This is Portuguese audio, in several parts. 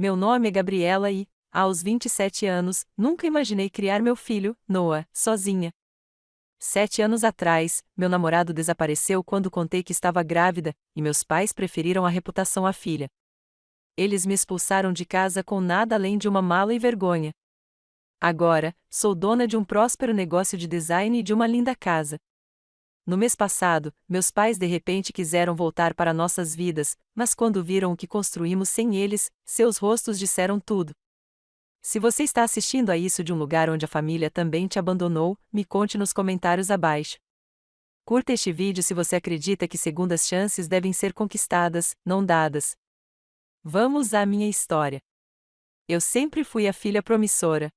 Meu nome é Gabriela e, aos 27 anos, nunca imaginei criar meu filho, Noah, sozinha. 7 anos atrás, meu namorado desapareceu quando contei que estava grávida, e meus pais preferiram a reputação à filha. Eles me expulsaram de casa com nada além de uma mala e vergonha. Agora, sou dona de um próspero negócio de design e de uma linda casa. No mês passado, meus pais de repente quiseram voltar para nossas vidas, mas quando viram o que construímos sem eles, seus rostos disseram tudo. Se você está assistindo a isso de um lugar onde a família também te abandonou, me conte nos comentários abaixo. Curta este vídeo se você acredita que segundas chances devem ser conquistadas, não dadas. Vamos à minha história. Eu sempre fui a filha promissora.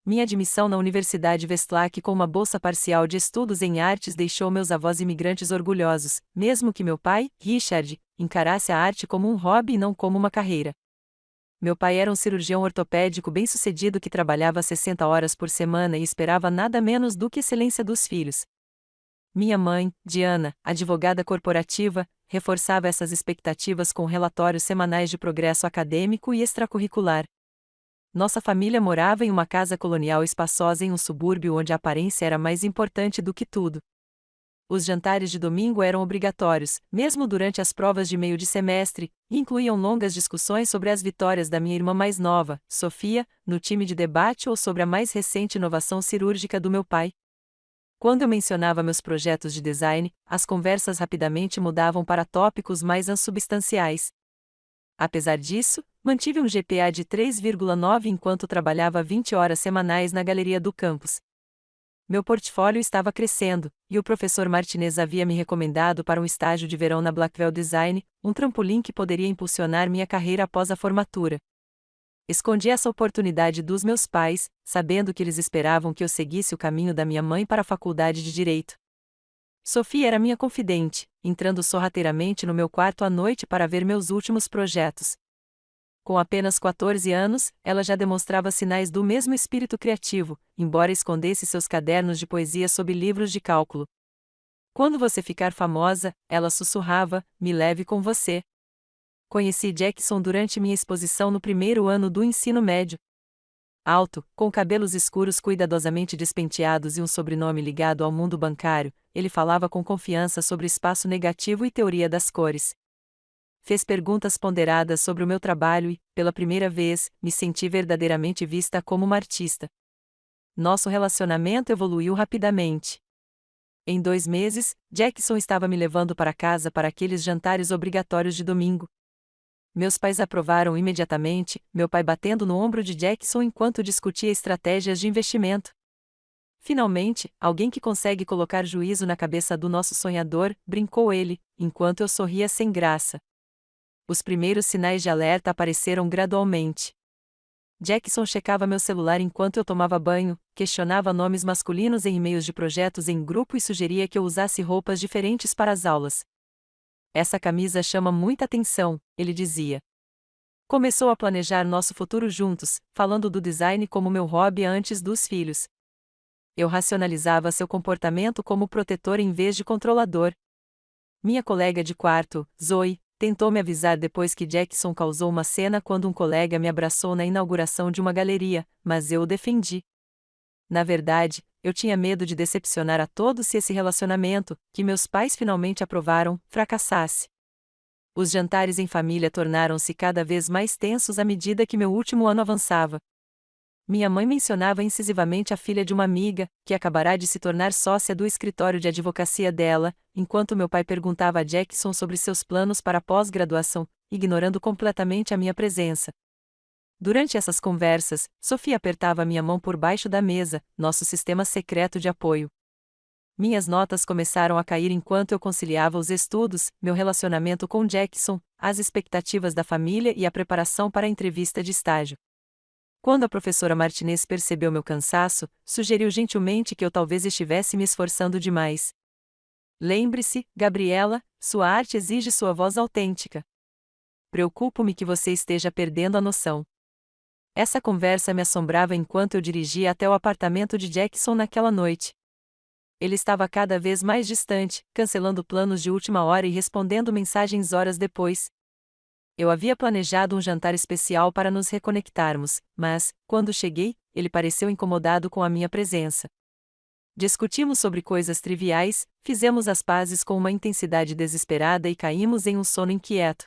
Minha admissão na Universidade Westlake com uma bolsa parcial de estudos em artes deixou meus avós imigrantes orgulhosos, mesmo que meu pai, Richard, encarasse a arte como um hobby e não como uma carreira. Meu pai era um cirurgião ortopédico bem-sucedido que trabalhava 60 horas por semana e esperava nada menos do que excelência dos filhos. Minha mãe, Diana, advogada corporativa, reforçava essas expectativas com relatórios semanais de progresso acadêmico e extracurricular. Nossa família morava em uma casa colonial espaçosa em um subúrbio onde a aparência era mais importante do que tudo. Os jantares de domingo eram obrigatórios, mesmo durante as provas de meio de semestre, e incluíam longas discussões sobre as vitórias da minha irmã mais nova, Sofia, no time de debate ou sobre a mais recente inovação cirúrgica do meu pai. Quando eu mencionava meus projetos de design, as conversas rapidamente mudavam para tópicos mais insubstanciais. Apesar disso, mantive um GPA de 3,9 enquanto trabalhava 20 horas semanais na galeria do campus. Meu portfólio estava crescendo, e o professor Martinez havia me recomendado para um estágio de verão na Blackwell Design, um trampolim que poderia impulsionar minha carreira após a formatura. Escondi essa oportunidade dos meus pais, sabendo que eles esperavam que eu seguisse o caminho da minha mãe para a faculdade de Direito. Sophie era minha confidente, entrando sorrateiramente no meu quarto à noite para ver meus últimos projetos. Com apenas 14 anos, ela já demonstrava sinais do mesmo espírito criativo, embora escondesse seus cadernos de poesia sob livros de cálculo. Quando você ficar famosa, ela sussurrava, me leve com você. Conheci Jackson durante minha exposição no primeiro ano do ensino médio. Alto, com cabelos escuros cuidadosamente despenteados e um sobrenome ligado ao mundo bancário, ele falava com confiança sobre espaço negativo e teoria das cores. Fez perguntas ponderadas sobre o meu trabalho e, pela primeira vez, me senti verdadeiramente vista como uma artista. Nosso relacionamento evoluiu rapidamente. Em 2 meses, Jackson estava me levando para casa para aqueles jantares obrigatórios de domingo. Meus pais aprovaram imediatamente, meu pai batendo no ombro de Jackson enquanto discutia estratégias de investimento. Finalmente, alguém que consegue colocar juízo na cabeça do nosso sonhador, brincou ele, enquanto eu sorria sem graça. Os primeiros sinais de alerta apareceram gradualmente. Jackson checava meu celular enquanto eu tomava banho, questionava nomes masculinos em e-mails de projetos em grupo e sugeria que eu usasse roupas diferentes para as aulas. Essa camisa chama muita atenção, ele dizia. Começou a planejar nosso futuro juntos, falando do design como meu hobby antes dos filhos. Eu racionalizava seu comportamento como protetor em vez de controlador. Minha colega de quarto, Zoe, tentou me avisar depois que Jackson causou uma cena quando um colega me abraçou na inauguração de uma galeria, mas eu o defendi. Na verdade, eu tinha medo de decepcionar a todos se esse relacionamento, que meus pais finalmente aprovaram, fracassasse. Os jantares em família tornaram-se cada vez mais tensos à medida que meu último ano avançava. Minha mãe mencionava incisivamente a filha de uma amiga, que acabará de se tornar sócia do escritório de advocacia dela, enquanto meu pai perguntava a Jackson sobre seus planos para a pós-graduação, ignorando completamente a minha presença. Durante essas conversas, Sofia apertava minha mão por baixo da mesa, nosso sistema secreto de apoio. Minhas notas começaram a cair enquanto eu conciliava os estudos, meu relacionamento com Jackson, as expectativas da família e a preparação para a entrevista de estágio. Quando a professora Martinez percebeu meu cansaço, sugeriu gentilmente que eu talvez estivesse me esforçando demais. Lembre-se, Gabriela, sua arte exige sua voz autêntica. Preocupo-me que você esteja perdendo a noção. Essa conversa me assombrava enquanto eu dirigia até o apartamento de Jackson naquela noite. Ele estava cada vez mais distante, cancelando planos de última hora e respondendo mensagens horas depois. Eu havia planejado um jantar especial para nos reconectarmos, mas, quando cheguei, ele pareceu incomodado com a minha presença. Discutimos sobre coisas triviais, fizemos as pazes com uma intensidade desesperada e caímos em um sono inquieto.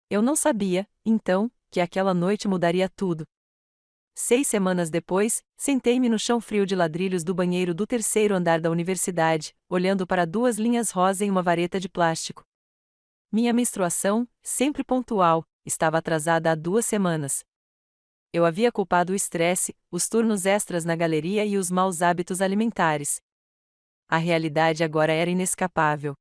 Eu não sabia, então, que aquela noite mudaria tudo. 6 semanas depois, sentei-me no chão frio de ladrilhos do banheiro do terceiro andar da universidade, olhando para duas linhas rosa em uma vareta de plástico. Minha menstruação, sempre pontual, estava atrasada há 2 semanas. Eu havia culpado o estresse, os turnos extras na galeria e os maus hábitos alimentares. A realidade agora era inescapável.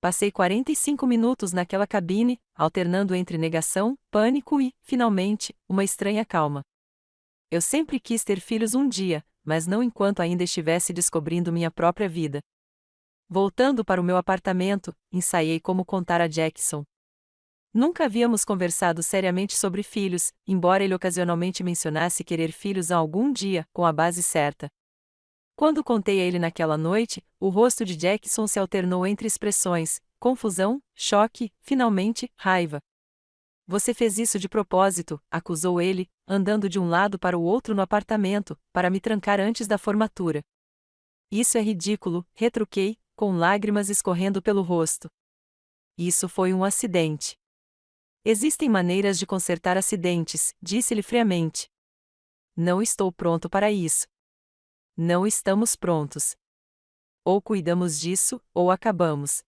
Passei 45 minutos naquela cabine, alternando entre negação, pânico e, finalmente, uma estranha calma. Eu sempre quis ter filhos um dia, mas não enquanto ainda estivesse descobrindo minha própria vida. Voltando para o meu apartamento, ensaiei como contar a Jackson. Nunca havíamos conversado seriamente sobre filhos, embora ele ocasionalmente mencionasse querer filhos algum dia, com a base certa. Quando contei a ele naquela noite, o rosto de Jackson se alternou entre expressões: confusão, choque, finalmente, raiva. Você fez isso de propósito, acusou ele, andando de um lado para o outro no apartamento, para me trancar antes da formatura. Isso é ridículo, retruquei, com lágrimas escorrendo pelo rosto. Isso foi um acidente. Existem maneiras de consertar acidentes, disse-lhe friamente. Não estou pronto para isso. Não estamos prontos. Ou cuidamos disso, ou acabamos.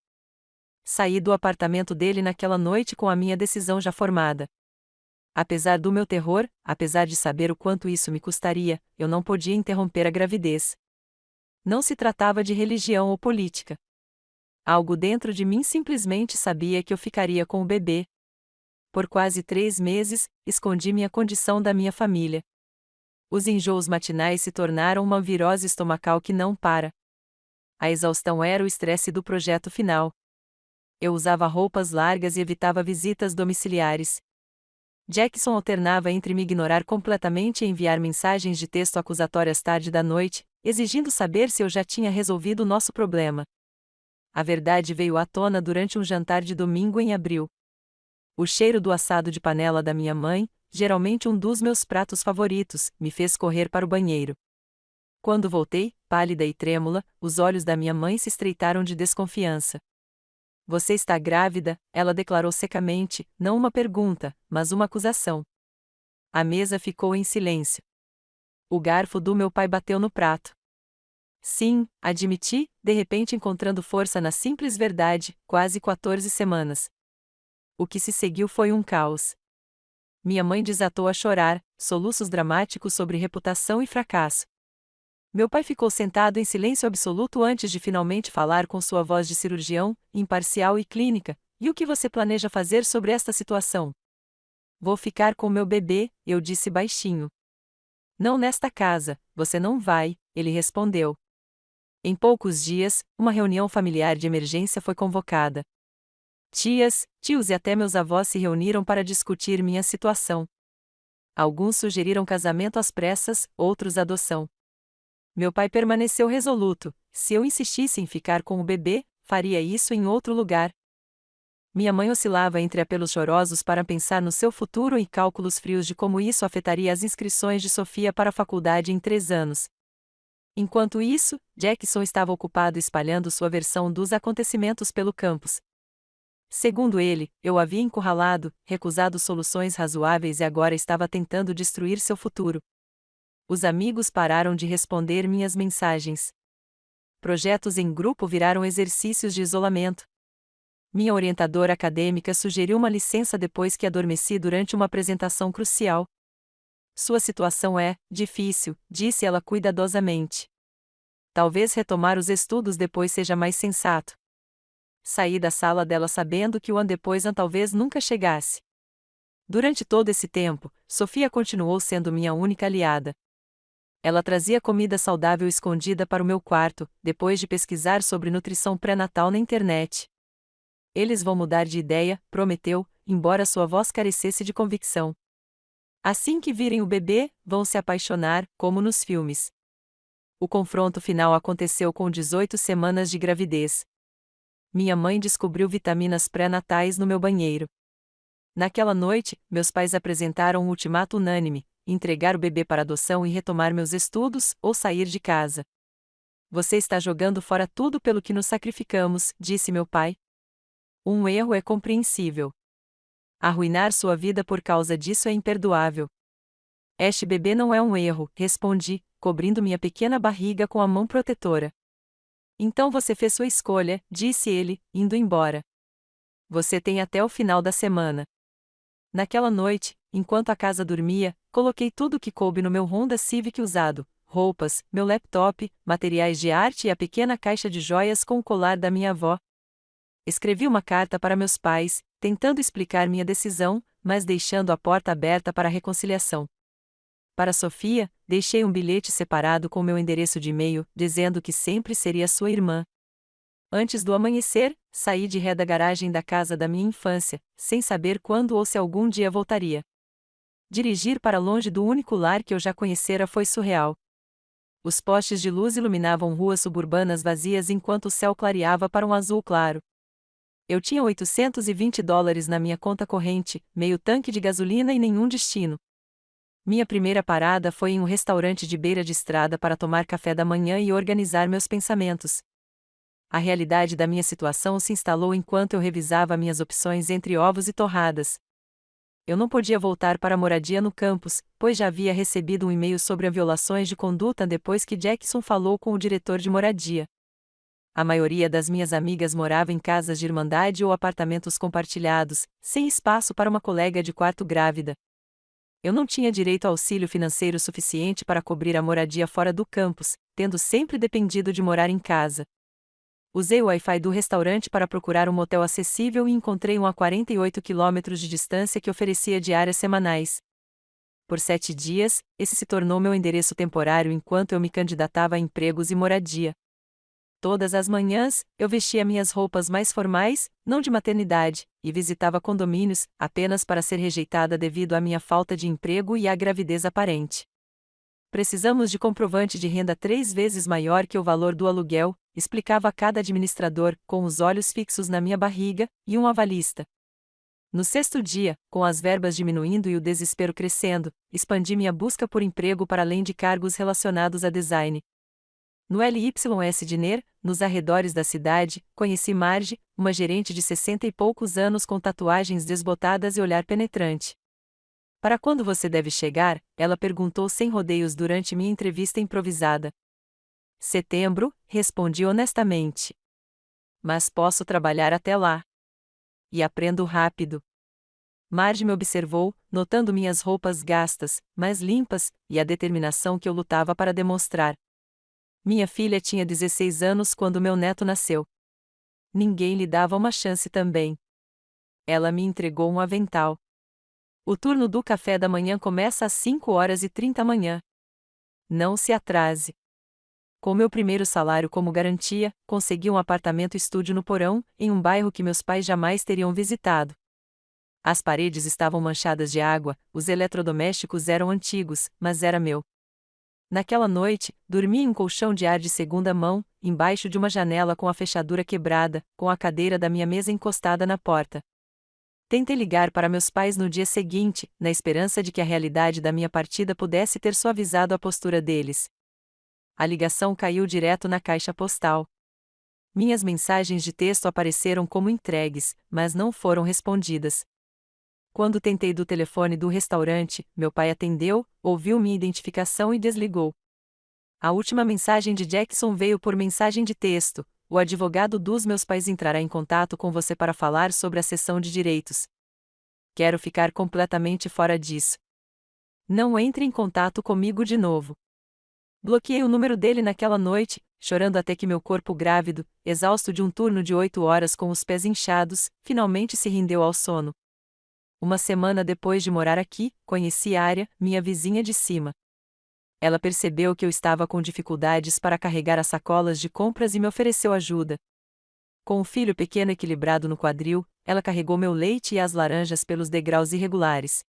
Saí do apartamento dele naquela noite com a minha decisão já formada. Apesar do meu terror, apesar de saber o quanto isso me custaria, eu não podia interromper a gravidez. Não se tratava de religião ou política. Algo dentro de mim simplesmente sabia que eu ficaria com o bebê. Por quase 3 meses, escondi minha condição da minha família. Os enjoos matinais se tornaram uma virose estomacal que não para. A exaustão era o estresse do projeto final. Eu usava roupas largas e evitava visitas domiciliares. Jackson alternava entre me ignorar completamente e enviar mensagens de texto acusatórias tarde da noite, exigindo saber se eu já tinha resolvido o nosso problema. A verdade veio à tona durante um jantar de domingo em abril. O cheiro do assado de panela da minha mãe, geralmente um dos meus pratos favoritos, me fez correr para o banheiro. Quando voltei, pálida e trêmula, os olhos da minha mãe se estreitaram de desconfiança. Você está grávida, ela declarou secamente, não uma pergunta, mas uma acusação. A mesa ficou em silêncio. O garfo do meu pai bateu no prato. Sim, admiti, de repente encontrando força na simples verdade, quase 14 semanas. O que se seguiu foi um caos. Minha mãe desatou a chorar, soluços dramáticos sobre reputação e fracasso. Meu pai ficou sentado em silêncio absoluto antes de finalmente falar com sua voz de cirurgião, imparcial e clínica. E o que você planeja fazer sobre esta situação? Vou ficar com meu bebê, eu disse baixinho. Não nesta casa, você não vai, ele respondeu. Em poucos dias, uma reunião familiar de emergência foi convocada. Tias, tios e até meus avós se reuniram para discutir minha situação. Alguns sugeriram casamento às pressas, outros adoção. Meu pai permaneceu resoluto: se eu insistisse em ficar com o bebê, faria isso em outro lugar. Minha mãe oscilava entre apelos chorosos para pensar no seu futuro e cálculos frios de como isso afetaria as inscrições de Sofia para a faculdade em 3 anos. Enquanto isso, Jackson estava ocupado espalhando sua versão dos acontecimentos pelo campus. Segundo ele, eu o havia encurralado, recusado soluções razoáveis e agora estava tentando destruir seu futuro. Os amigos pararam de responder minhas mensagens. Projetos em grupo viraram exercícios de isolamento. Minha orientadora acadêmica sugeriu uma licença depois que adormeci durante uma apresentação crucial. Sua situação é difícil, disse ela cuidadosamente. Talvez retomar os estudos depois seja mais sensato. Saí da sala dela sabendo que o ano depois talvez nunca chegasse. Durante todo esse tempo, Sofia continuou sendo minha única aliada. Ela trazia comida saudável escondida para o meu quarto, depois de pesquisar sobre nutrição pré-natal na internet. Eles vão mudar de ideia, prometeu, embora sua voz carecesse de convicção. Assim que virem o bebê, vão se apaixonar, como nos filmes. O confronto final aconteceu com 18 semanas de gravidez. Minha mãe descobriu vitaminas pré-natais no meu banheiro. Naquela noite, meus pais apresentaram um ultimato unânime: entregar o bebê para adoção e retomar meus estudos, ou sair de casa. Você está jogando fora tudo pelo que nos sacrificamos, disse meu pai. Um erro é compreensível. Arruinar sua vida por causa disso é imperdoável. Este bebê não é um erro, respondi, cobrindo minha pequena barriga com a mão protetora. Então você fez sua escolha, disse ele, indo embora. Você tem até o final da semana. Naquela noite, enquanto a casa dormia, coloquei tudo o que coube no meu Honda Civic usado: roupas, meu laptop, materiais de arte e a pequena caixa de joias com o colar da minha avó. Escrevi uma carta para meus pais, tentando explicar minha decisão, mas deixando a porta aberta para a reconciliação. Para Sofia, deixei um bilhete separado com meu endereço de e-mail, dizendo que sempre seria sua irmã. Antes do amanhecer, saí de ré da garagem da casa da minha infância, sem saber quando ou se algum dia voltaria. Dirigir para longe do único lar que eu já conhecera foi surreal. Os postes de luz iluminavam ruas suburbanas vazias enquanto o céu clareava para um azul claro. Eu tinha $820 na minha conta corrente, meio tanque de gasolina e nenhum destino. Minha primeira parada foi em um restaurante de beira de estrada para tomar café da manhã e organizar meus pensamentos. A realidade da minha situação se instalou enquanto eu revisava minhas opções entre ovos e torradas. Eu não podia voltar para a moradia no campus, pois já havia recebido um e-mail sobre violações de conduta depois que Jackson falou com o diretor de moradia. A maioria das minhas amigas morava em casas de irmandade ou apartamentos compartilhados, sem espaço para uma colega de quarto grávida. Eu não tinha direito a auxílio financeiro suficiente para cobrir a moradia fora do campus, tendo sempre dependido de morar em casa. Usei o Wi-Fi do restaurante para procurar um motel acessível e encontrei um a 48 quilômetros de distância que oferecia diárias semanais. Por 7 dias, esse se tornou meu endereço temporário enquanto eu me candidatava a empregos e moradia. Todas as manhãs, eu vestia minhas roupas mais formais, não de maternidade, e visitava condomínios, apenas para ser rejeitada devido à minha falta de emprego e à gravidez aparente. Precisamos de comprovante de renda 3 vezes maior que o valor do aluguel, explicava cada administrador, com os olhos fixos na minha barriga, e um avalista. No 6º dia, com as verbas diminuindo e o desespero crescendo, expandi minha busca por emprego para além de cargos relacionados a design. No LYS Diner, nos arredores da cidade, conheci Marge, uma gerente de 60 e poucos anos com tatuagens desbotadas e olhar penetrante. Para quando você deve chegar? Ela perguntou sem rodeios durante minha entrevista improvisada. Setembro, respondi honestamente. Mas posso trabalhar até lá. E aprendo rápido. Marge me observou, notando minhas roupas gastas, mas limpas, e a determinação que eu lutava para demonstrar. Minha filha tinha 16 anos quando meu neto nasceu. Ninguém lhe dava uma chance também. Ela me entregou um avental. O turno do café da manhã começa às 5h30 da manhã. Não se atrase. Com meu primeiro salário como garantia, consegui um apartamento-estúdio no porão, em um bairro que meus pais jamais teriam visitado. As paredes estavam manchadas de água, os eletrodomésticos eram antigos, mas era meu. Naquela noite, dormi em um colchão de ar de segunda mão, embaixo de uma janela com a fechadura quebrada, com a cadeira da minha mesa encostada na porta. Tentei ligar para meus pais no dia seguinte, na esperança de que a realidade da minha partida pudesse ter suavizado a postura deles. A ligação caiu direto na caixa postal. Minhas mensagens de texto apareceram como entregues, mas não foram respondidas. Quando tentei do telefone do restaurante, meu pai atendeu, ouviu minha identificação e desligou. A última mensagem de Jackson veio por mensagem de texto: o advogado dos meus pais entrará em contato com você para falar sobre a cessão de direitos. Quero ficar completamente fora disso. Não entre em contato comigo de novo. Bloqueei o número dele naquela noite, chorando até que meu corpo grávido, exausto de um turno de 8 horas com os pés inchados, finalmente se rendeu ao sono. Uma semana depois de morar aqui, conheci Arya, minha vizinha de cima. Ela percebeu que eu estava com dificuldades para carregar as sacolas de compras e me ofereceu ajuda. Com o filho pequeno equilibrado no quadril, ela carregou meu leite e as laranjas pelos degraus irregulares.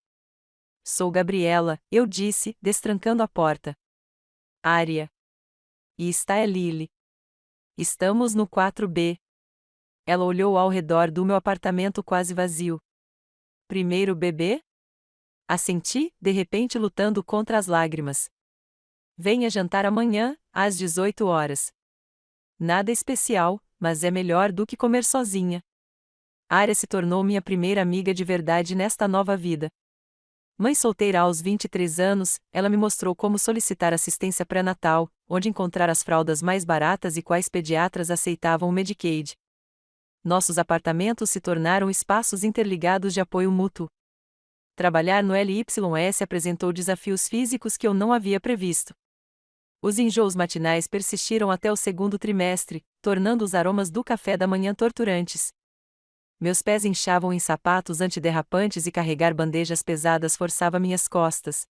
Sou Gabriela, eu disse, destrancando a porta. Arya. E está é Lily. Estamos no 4B. Ela olhou ao redor do meu apartamento quase vazio. Primeiro bebê? Assenti, de repente lutando contra as lágrimas. Venha jantar amanhã, às 18 horas. Nada especial, mas é melhor do que comer sozinha. Ária se tornou minha primeira amiga de verdade nesta nova vida. Mãe solteira aos 23 anos, ela me mostrou como solicitar assistência pré-natal, onde encontrar as fraldas mais baratas e quais pediatras aceitavam o Medicaid. Nossos apartamentos se tornaram espaços interligados de apoio mútuo. Trabalhar no LYS apresentou desafios físicos que eu não havia previsto. Os enjoos matinais persistiram até o segundo trimestre, tornando os aromas do café da manhã torturantes. Meus pés inchavam em sapatos antiderrapantes e carregar bandejas pesadas forçava minhas costas.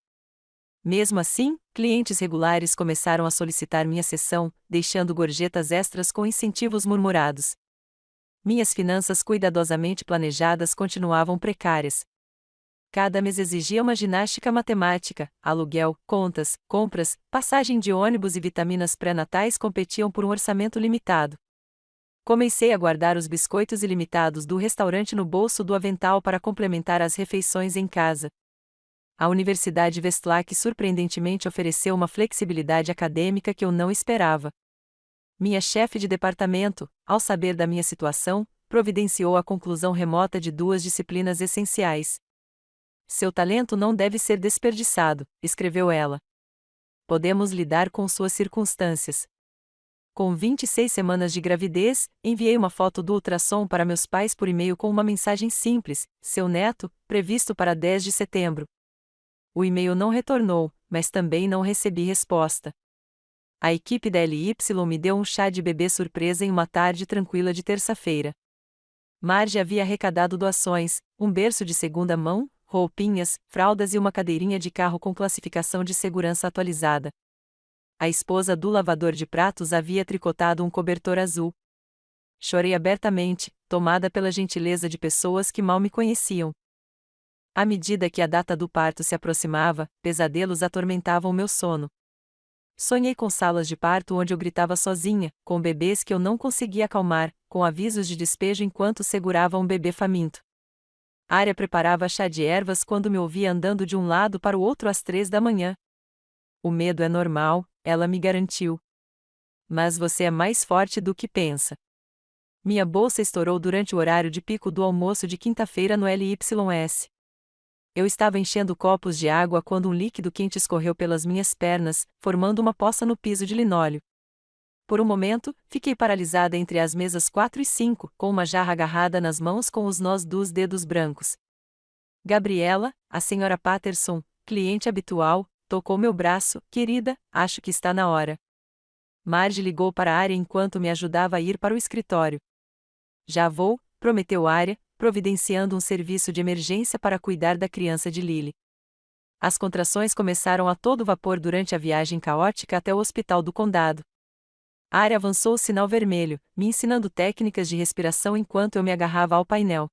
Mesmo assim, clientes regulares começaram a solicitar minha sessão, deixando gorjetas extras com incentivos murmurados. Minhas finanças cuidadosamente planejadas continuavam precárias. Cada mês exigia uma ginástica matemática, aluguel, contas, compras, passagem de ônibus e vitaminas pré-natais competiam por um orçamento limitado. Comecei a guardar os biscoitos ilimitados do restaurante no bolso do avental para complementar as refeições em casa. A Universidade Westlake surpreendentemente ofereceu uma flexibilidade acadêmica que eu não esperava. Minha chefe de departamento, ao saber da minha situação, providenciou a conclusão remota de 2 disciplinas essenciais. Seu talento não deve ser desperdiçado, escreveu ela. Podemos lidar com suas circunstâncias. Com 26 semanas de gravidez, enviei uma foto do ultrassom para meus pais por e-mail com uma mensagem simples: seu neto, previsto para 10 de setembro. O e-mail não retornou, mas também não recebi resposta. A equipe da LY me deu um chá de bebê surpresa em uma tarde tranquila de terça-feira. Marge havia arrecadado doações, um berço de segunda mão, roupinhas, fraldas e uma cadeirinha de carro com classificação de segurança atualizada. A esposa do lavador de pratos havia tricotado um cobertor azul. Chorei abertamente, tomada pela gentileza de pessoas que mal me conheciam. À medida que a data do parto se aproximava, pesadelos atormentavam meu sono. Sonhei com salas de parto onde eu gritava sozinha, com bebês que eu não conseguia acalmar, com avisos de despejo enquanto segurava um bebê faminto. Ária preparava chá de ervas quando me ouvia andando de um lado para o outro às 3 da manhã. O medo é normal, ela me garantiu. Mas você é mais forte do que pensa. Minha bolsa estourou durante o horário de pico do almoço de quinta-feira no LYS. Eu estava enchendo copos de água quando um líquido quente escorreu pelas minhas pernas, formando uma poça no piso de linóleo. Por um momento, fiquei paralisada entre as mesas 4 e 5, com uma jarra agarrada nas mãos com os nós dos dedos brancos. Gabriela, a senhora Patterson, cliente habitual, tocou meu braço: querida, acho que está na hora. Marge ligou para a Ária enquanto me ajudava a ir para o escritório. Já vou, prometeu Ária, providenciando um serviço de emergência para cuidar da criança de Lily. As contrações começaram a todo vapor durante a viagem caótica até o hospital do condado. Ária avançou o sinal vermelho, me ensinando técnicas de respiração enquanto eu me agarrava ao painel.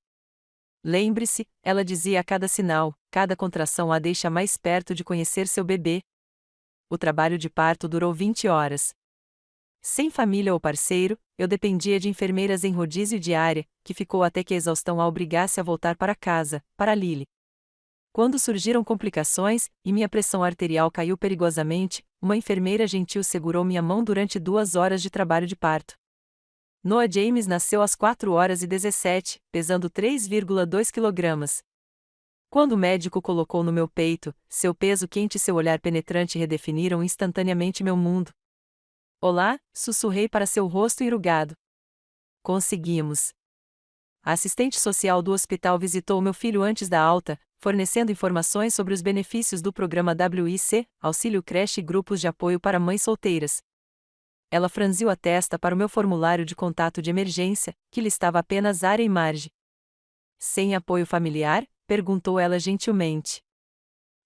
Lembre-se, ela dizia a cada sinal, cada contração a deixa mais perto de conhecer seu bebê. O trabalho de parto durou 20 horas. Sem família ou parceiro, eu dependia de enfermeiras em rodízio diária, que ficou até que a exaustão a obrigasse a voltar para casa, para Lily. Quando surgiram complicações, e minha pressão arterial caiu perigosamente, uma enfermeira gentil segurou minha mão durante 2 horas de trabalho de parto. Noah James nasceu às 4h17, pesando 3,2 kg. Quando o médico colocou no meu peito, seu peso quente e seu olhar penetrante redefiniram instantaneamente meu mundo. Olá, sussurrei para seu rosto enrugado. Conseguimos. A assistente social do hospital visitou meu filho antes da alta, fornecendo informações sobre os benefícios do programa WIC, Auxílio Creche e grupos de apoio para mães solteiras. Ela franziu a testa para o meu formulário de contato de emergência, que listava apenas Área e Marge. Sem apoio familiar? Perguntou ela gentilmente.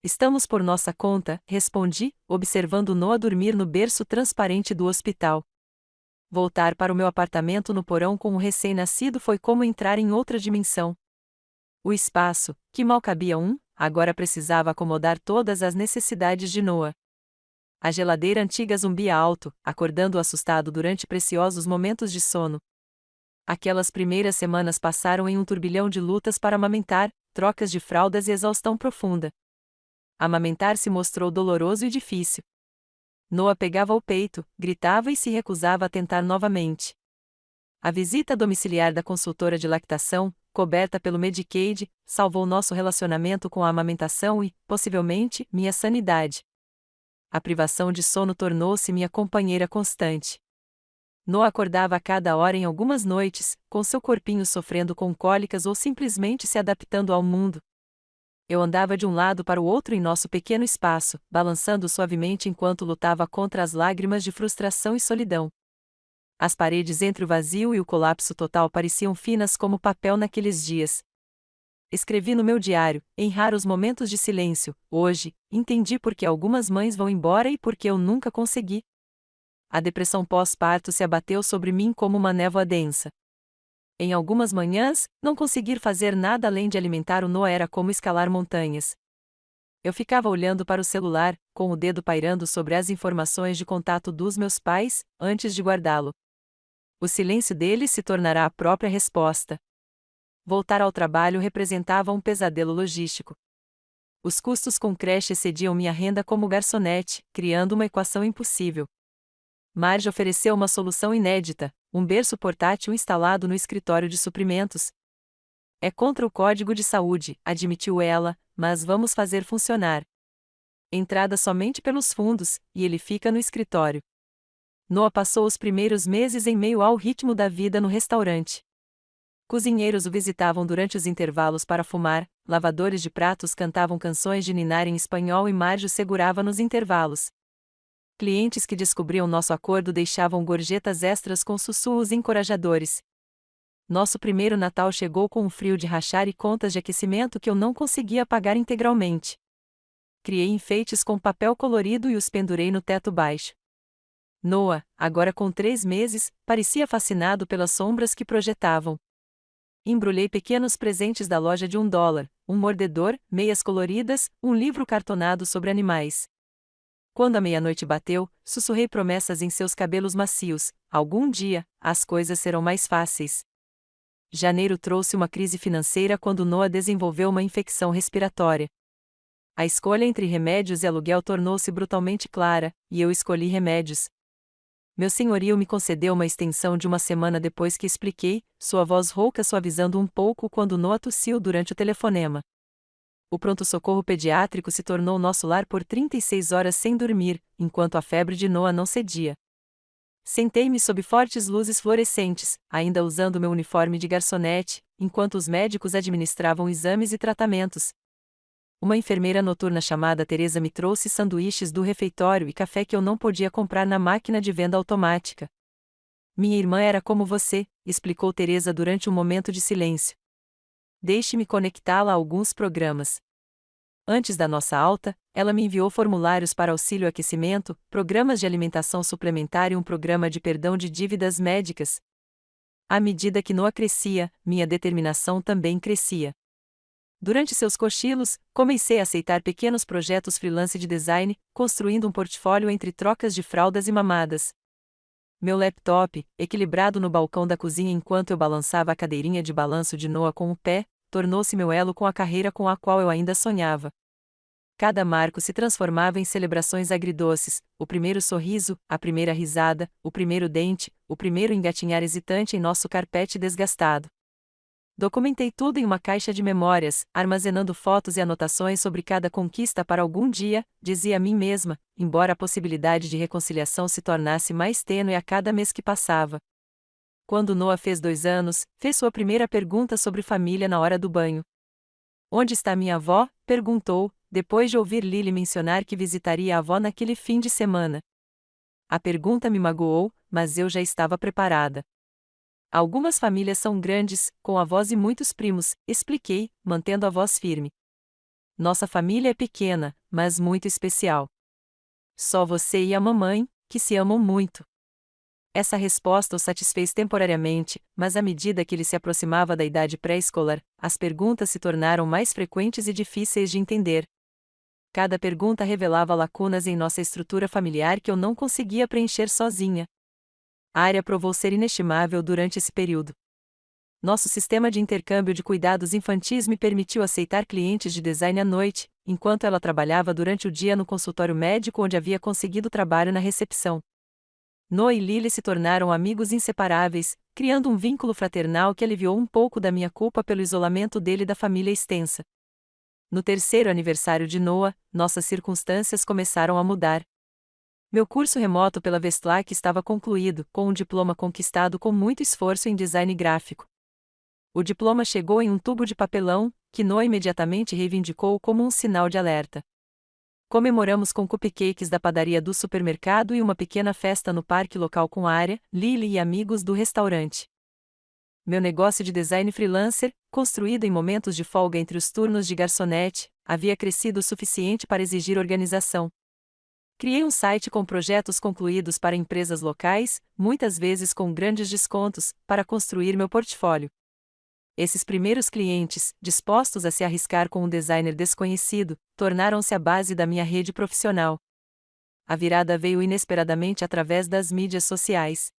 Estamos por nossa conta, respondi, observando Noah dormir no berço transparente do hospital. Voltar para o meu apartamento no porão com um recém-nascido foi como entrar em outra dimensão. O espaço, que mal cabia agora precisava acomodar todas as necessidades de Noah. A geladeira antiga zumbia alto, acordando-o assustado durante preciosos momentos de sono. Aquelas primeiras semanas passaram em um turbilhão de lutas para amamentar, trocas de fraldas e exaustão profunda. Amamentar se mostrou doloroso e difícil. Noah pegava o peito, gritava e se recusava a tentar novamente. A visita domiciliar da consultora de lactação, coberta pelo Medicaid, salvou nosso relacionamento com a amamentação e, possivelmente, minha sanidade. A privação de sono tornou-se minha companheira constante. Noah acordava a cada hora em algumas noites, com seu corpinho sofrendo com cólicas ou simplesmente se adaptando ao mundo. Eu andava de um lado para o outro em nosso pequeno espaço, balançando suavemente enquanto lutava contra as lágrimas de frustração e solidão. As paredes entre o vazio e o colapso total pareciam finas como papel naqueles dias. Escrevi no meu diário, em raros momentos de silêncio: hoje, entendi por que algumas mães vão embora e por que eu nunca consegui. A depressão pós-parto se abateu sobre mim como uma névoa densa. Em algumas manhãs, não conseguir fazer nada além de alimentar o Noah era como escalar montanhas. Eu ficava olhando para o celular, com o dedo pairando sobre as informações de contato dos meus pais, antes de guardá-lo. O silêncio deles se tornará a própria resposta. Voltar ao trabalho representava um pesadelo logístico. Os custos com creche excediam minha renda como garçonete, criando uma equação impossível. Marge ofereceu uma solução inédita: um berço portátil instalado no escritório de suprimentos. É contra o código de saúde, admitiu ela, mas vamos fazer funcionar. Entrada somente pelos fundos, e ele fica no escritório. Noah passou os primeiros meses em meio ao ritmo da vida no restaurante. Cozinheiros o visitavam durante os intervalos para fumar, lavadores de pratos cantavam canções de ninar em espanhol e Marge o segurava nos intervalos. Clientes que descobriam nosso acordo deixavam gorjetas extras com sussurros encorajadores. Nosso primeiro Natal chegou com um frio de rachar e contas de aquecimento que eu não conseguia pagar integralmente. Criei enfeites com papel colorido e os pendurei no teto baixo. Noah, agora com 3 meses, parecia fascinado pelas sombras que projetavam. Embrulhei pequenos presentes da loja de $1, um mordedor, meias coloridas, um livro cartonado sobre animais. Quando a meia-noite bateu, sussurrei promessas em seus cabelos macios: algum dia, as coisas serão mais fáceis. Janeiro trouxe uma crise financeira quando Noah desenvolveu uma infecção respiratória. A escolha entre remédios e aluguel tornou-se brutalmente clara, e eu escolhi remédios. Meu senhorio me concedeu uma extensão de uma semana depois que expliquei, sua voz rouca suavizando um pouco quando Noah tossiu durante o telefonema. O pronto-socorro pediátrico se tornou nosso lar por 36 horas sem dormir, enquanto a febre de Noah não cedia. Sentei-me sob fortes luzes fluorescentes, ainda usando meu uniforme de garçonete, enquanto os médicos administravam exames e tratamentos. Uma enfermeira noturna chamada Teresa me trouxe sanduíches do refeitório e café que eu não podia comprar na máquina de venda automática. Minha irmã era como você, explicou Teresa durante um momento de silêncio. Deixe-me conectá-la a alguns programas. Antes da nossa alta, ela me enviou formulários para auxílio aquecimento, programas de alimentação suplementar e um programa de perdão de dívidas médicas. À medida que Noah crescia, minha determinação também crescia. Durante seus cochilos, comecei a aceitar pequenos projetos freelance de design, construindo um portfólio entre trocas de fraldas e mamadas. Meu laptop, equilibrado no balcão da cozinha enquanto eu balançava a cadeirinha de balanço de Noah com o pé, tornou-se meu elo com a carreira com a qual eu ainda sonhava. Cada marco se transformava em celebrações agridoces: o primeiro sorriso, a primeira risada, o primeiro dente, o primeiro engatinhar hesitante em nosso carpete desgastado. Documentei tudo em uma caixa de memórias, armazenando fotos e anotações sobre cada conquista para algum dia, dizia a mim mesma, embora a possibilidade de reconciliação se tornasse mais tênue a cada mês que passava. Quando Noah fez 2 anos, fez sua primeira pergunta sobre família na hora do banho. Onde está minha avó? Perguntou, depois de ouvir Lily mencionar que visitaria a avó naquele fim de semana. A pergunta me magoou, mas eu já estava preparada. Algumas famílias são grandes, com avós e muitos primos, expliquei, mantendo a voz firme. Nossa família é pequena, mas muito especial. Só você e a mamãe, que se amam muito. Essa resposta o satisfez temporariamente, mas à medida que ele se aproximava da idade pré-escolar, as perguntas se tornaram mais frequentes e difíceis de entender. Cada pergunta revelava lacunas em nossa estrutura familiar que eu não conseguia preencher sozinha. A área provou ser inestimável durante esse período. Nosso sistema de intercâmbio de cuidados infantis me permitiu aceitar clientes de design à noite, enquanto ela trabalhava durante o dia no consultório médico onde havia conseguido trabalho na recepção. Noah e Lily se tornaram amigos inseparáveis, criando um vínculo fraternal que aliviou um pouco da minha culpa pelo isolamento dele e da família extensa. No terceiro aniversário de Noah, nossas circunstâncias começaram a mudar. Meu curso remoto pela Vestlac estava concluído, com um diploma conquistado com muito esforço em design gráfico. O diploma chegou em um tubo de papelão, que Noah imediatamente reivindicou como um sinal de alerta. Comemoramos com cupcakes da padaria do supermercado e uma pequena festa no parque local com área, Lily e amigos do restaurante. Meu negócio de design freelancer, construído em momentos de folga entre os turnos de garçonete, havia crescido o suficiente para exigir organização. Criei um site com projetos concluídos para empresas locais, muitas vezes com grandes descontos, para construir meu portfólio. Esses primeiros clientes, dispostos a se arriscar com um designer desconhecido, tornaram-se a base da minha rede profissional. A virada veio inesperadamente através das mídias sociais.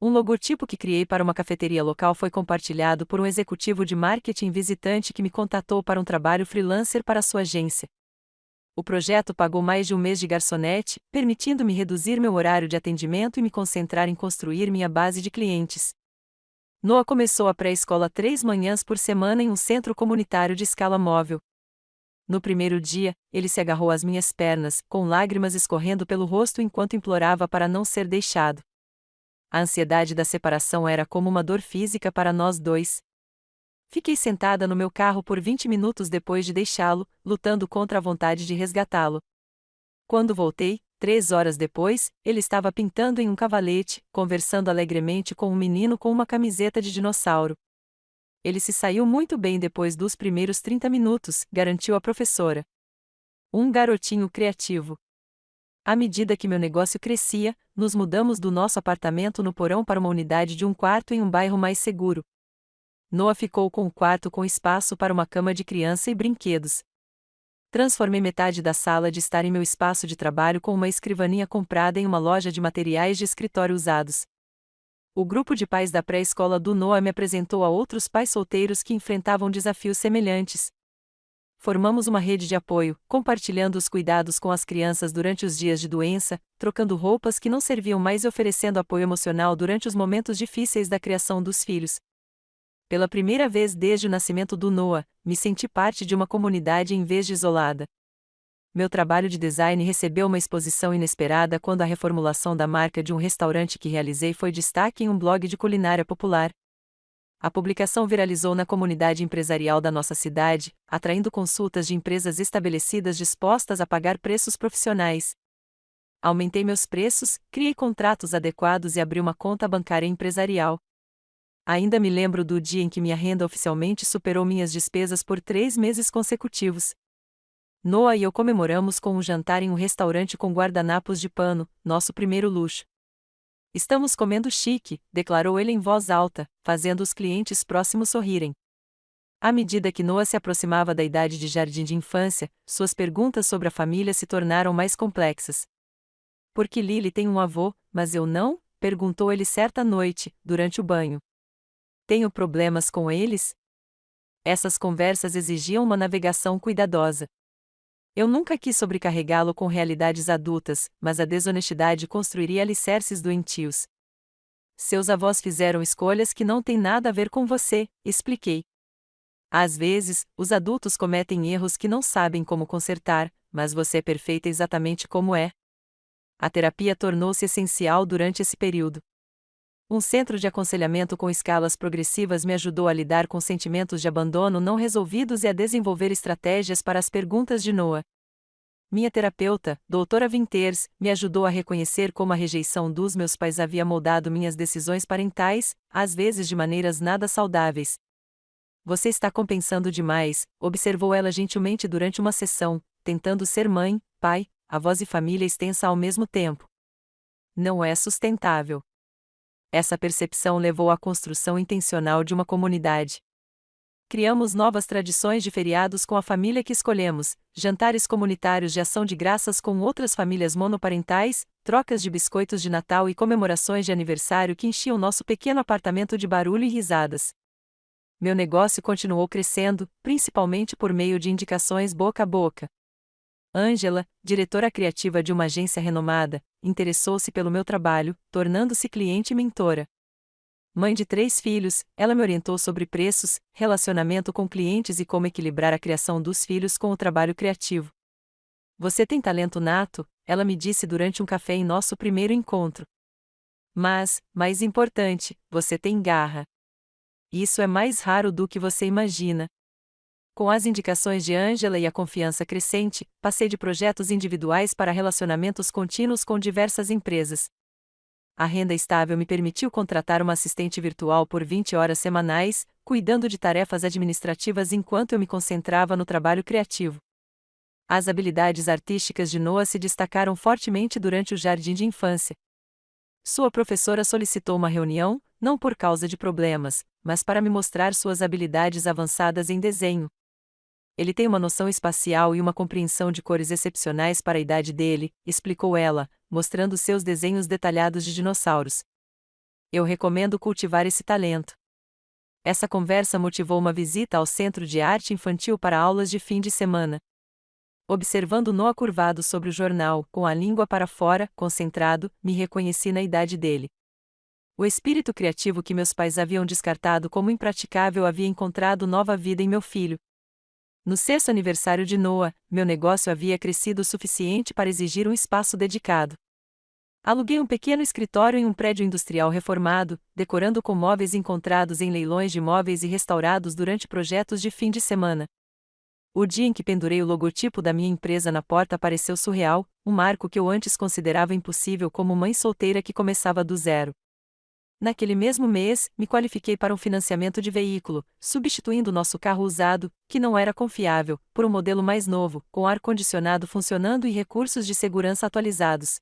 Um logotipo que criei para uma cafeteria local foi compartilhado por um executivo de marketing visitante que me contatou para um trabalho freelancer para sua agência. O projeto pagou mais de um mês de garçonete, permitindo-me reduzir meu horário de atendimento e me concentrar em construir minha base de clientes. Noah começou a pré-escola 3 manhãs por semana em um centro comunitário de escala móvel. No primeiro dia, ele se agarrou às minhas pernas, com lágrimas escorrendo pelo rosto enquanto implorava para não ser deixado. A ansiedade da separação era como uma dor física para nós dois. Fiquei sentada no meu carro por 20 minutos depois de deixá-lo, lutando contra a vontade de resgatá-lo. Quando voltei, 3 horas depois, ele estava pintando em um cavalete, conversando alegremente com um menino com uma camiseta de dinossauro. Ele se saiu muito bem depois dos primeiros 30 minutos, garantiu a professora. Um garotinho criativo. À medida que meu negócio crescia, nos mudamos do nosso apartamento no porão para uma unidade de um quarto em um bairro mais seguro. Noah ficou com o quarto com espaço para uma cama de criança e brinquedos. Transformei metade da sala de estar em meu espaço de trabalho com uma escrivaninha comprada em uma loja de materiais de escritório usados. O grupo de pais da pré-escola do Noah me apresentou a outros pais solteiros que enfrentavam desafios semelhantes. Formamos uma rede de apoio, compartilhando os cuidados com as crianças durante os dias de doença, trocando roupas que não serviam mais e oferecendo apoio emocional durante os momentos difíceis da criação dos filhos. Pela primeira vez desde o nascimento do Noah, me senti parte de uma comunidade em vez de isolada. Meu trabalho de design recebeu uma exposição inesperada quando a reformulação da marca de um restaurante que realizei foi destaque em um blog de culinária popular. A publicação viralizou na comunidade empresarial da nossa cidade, atraindo consultas de empresas estabelecidas dispostas a pagar preços profissionais. Aumentei meus preços, criei contratos adequados e abri uma conta bancária empresarial. Ainda me lembro do dia em que minha renda oficialmente superou minhas despesas por 3 meses consecutivos. Noah e eu comemoramos com um jantar em um restaurante com guardanapos de pano, nosso primeiro luxo. Estamos comendo chique, declarou ele em voz alta, fazendo os clientes próximos sorrirem. À medida que Noah se aproximava da idade de jardim de infância, suas perguntas sobre a família se tornaram mais complexas. Por que Lily tem um avô, mas eu não? Perguntou ele certa noite, durante o banho. Tenho problemas com eles? Essas conversas exigiam uma navegação cuidadosa. Eu nunca quis sobrecarregá-lo com realidades adultas, mas a desonestidade construiria alicerces doentios. Seus avós fizeram escolhas que não têm nada a ver com você, expliquei. Às vezes, os adultos cometem erros que não sabem como consertar, mas você é perfeita exatamente como é. A terapia tornou-se essencial durante esse período. Um centro de aconselhamento com escalas progressivas me ajudou a lidar com sentimentos de abandono não resolvidos e a desenvolver estratégias para as perguntas de Noah. Minha terapeuta, Doutora Winters, me ajudou a reconhecer como a rejeição dos meus pais havia moldado minhas decisões parentais, às vezes de maneiras nada saudáveis. Você está compensando demais, observou ela gentilmente durante uma sessão, tentando ser mãe, pai, avós e família extensa ao mesmo tempo. Não é sustentável. Essa percepção levou à construção intencional de uma comunidade. Criamos novas tradições de feriados com a família que escolhemos, jantares comunitários de ação de graças com outras famílias monoparentais, trocas de biscoitos de Natal e comemorações de aniversário que enchiam nosso pequeno apartamento de barulho e risadas. meu negócio continuou crescendo, principalmente por meio de indicações boca a boca. Ângela, diretora criativa de uma agência renomada, interessou-se pelo meu trabalho, tornando-se cliente e mentora. Mãe de 3 filhos, ela me orientou sobre preços, relacionamento com clientes e como equilibrar a criação dos filhos com o trabalho criativo. Você tem talento nato, ela me disse durante um café em nosso primeiro encontro. Mas, mais importante, você tem garra. Isso é mais raro do que você imagina. Com as indicações de Ângela e a confiança crescente, passei de projetos individuais para relacionamentos contínuos com diversas empresas. A renda estável me permitiu contratar uma assistente virtual por 20 horas semanais, cuidando de tarefas administrativas enquanto eu me concentrava no trabalho criativo. As habilidades artísticas de Noah se destacaram fortemente durante o jardim de infância. Sua professora solicitou uma reunião, não por causa de problemas, mas para me mostrar suas habilidades avançadas em desenho. Ele tem uma noção espacial e uma compreensão de cores excepcionais para a idade dele, explicou ela, mostrando seus desenhos detalhados de dinossauros. Eu recomendo cultivar esse talento. Essa conversa motivou uma visita ao Centro de Arte Infantil para aulas de fim de semana. Observando Noah curvado sobre o jornal, com a língua para fora, concentrado, me reconheci na idade dele. O espírito criativo que meus pais haviam descartado como impraticável havia encontrado nova vida em meu filho. No 6º aniversário de Noah, meu negócio havia crescido o suficiente para exigir um espaço dedicado. Aluguei um pequeno escritório em um prédio industrial reformado, decorando com móveis encontrados em leilões de móveis e restaurados durante projetos de fim de semana. O dia em que pendurei o logotipo da minha empresa na porta pareceu surreal, um marco que eu antes considerava impossível como mãe solteira que começava do zero. Naquele mesmo mês, me qualifiquei para um financiamento de veículo, substituindo nosso carro usado, que não era confiável, por um modelo mais novo, com ar-condicionado funcionando e recursos de segurança atualizados.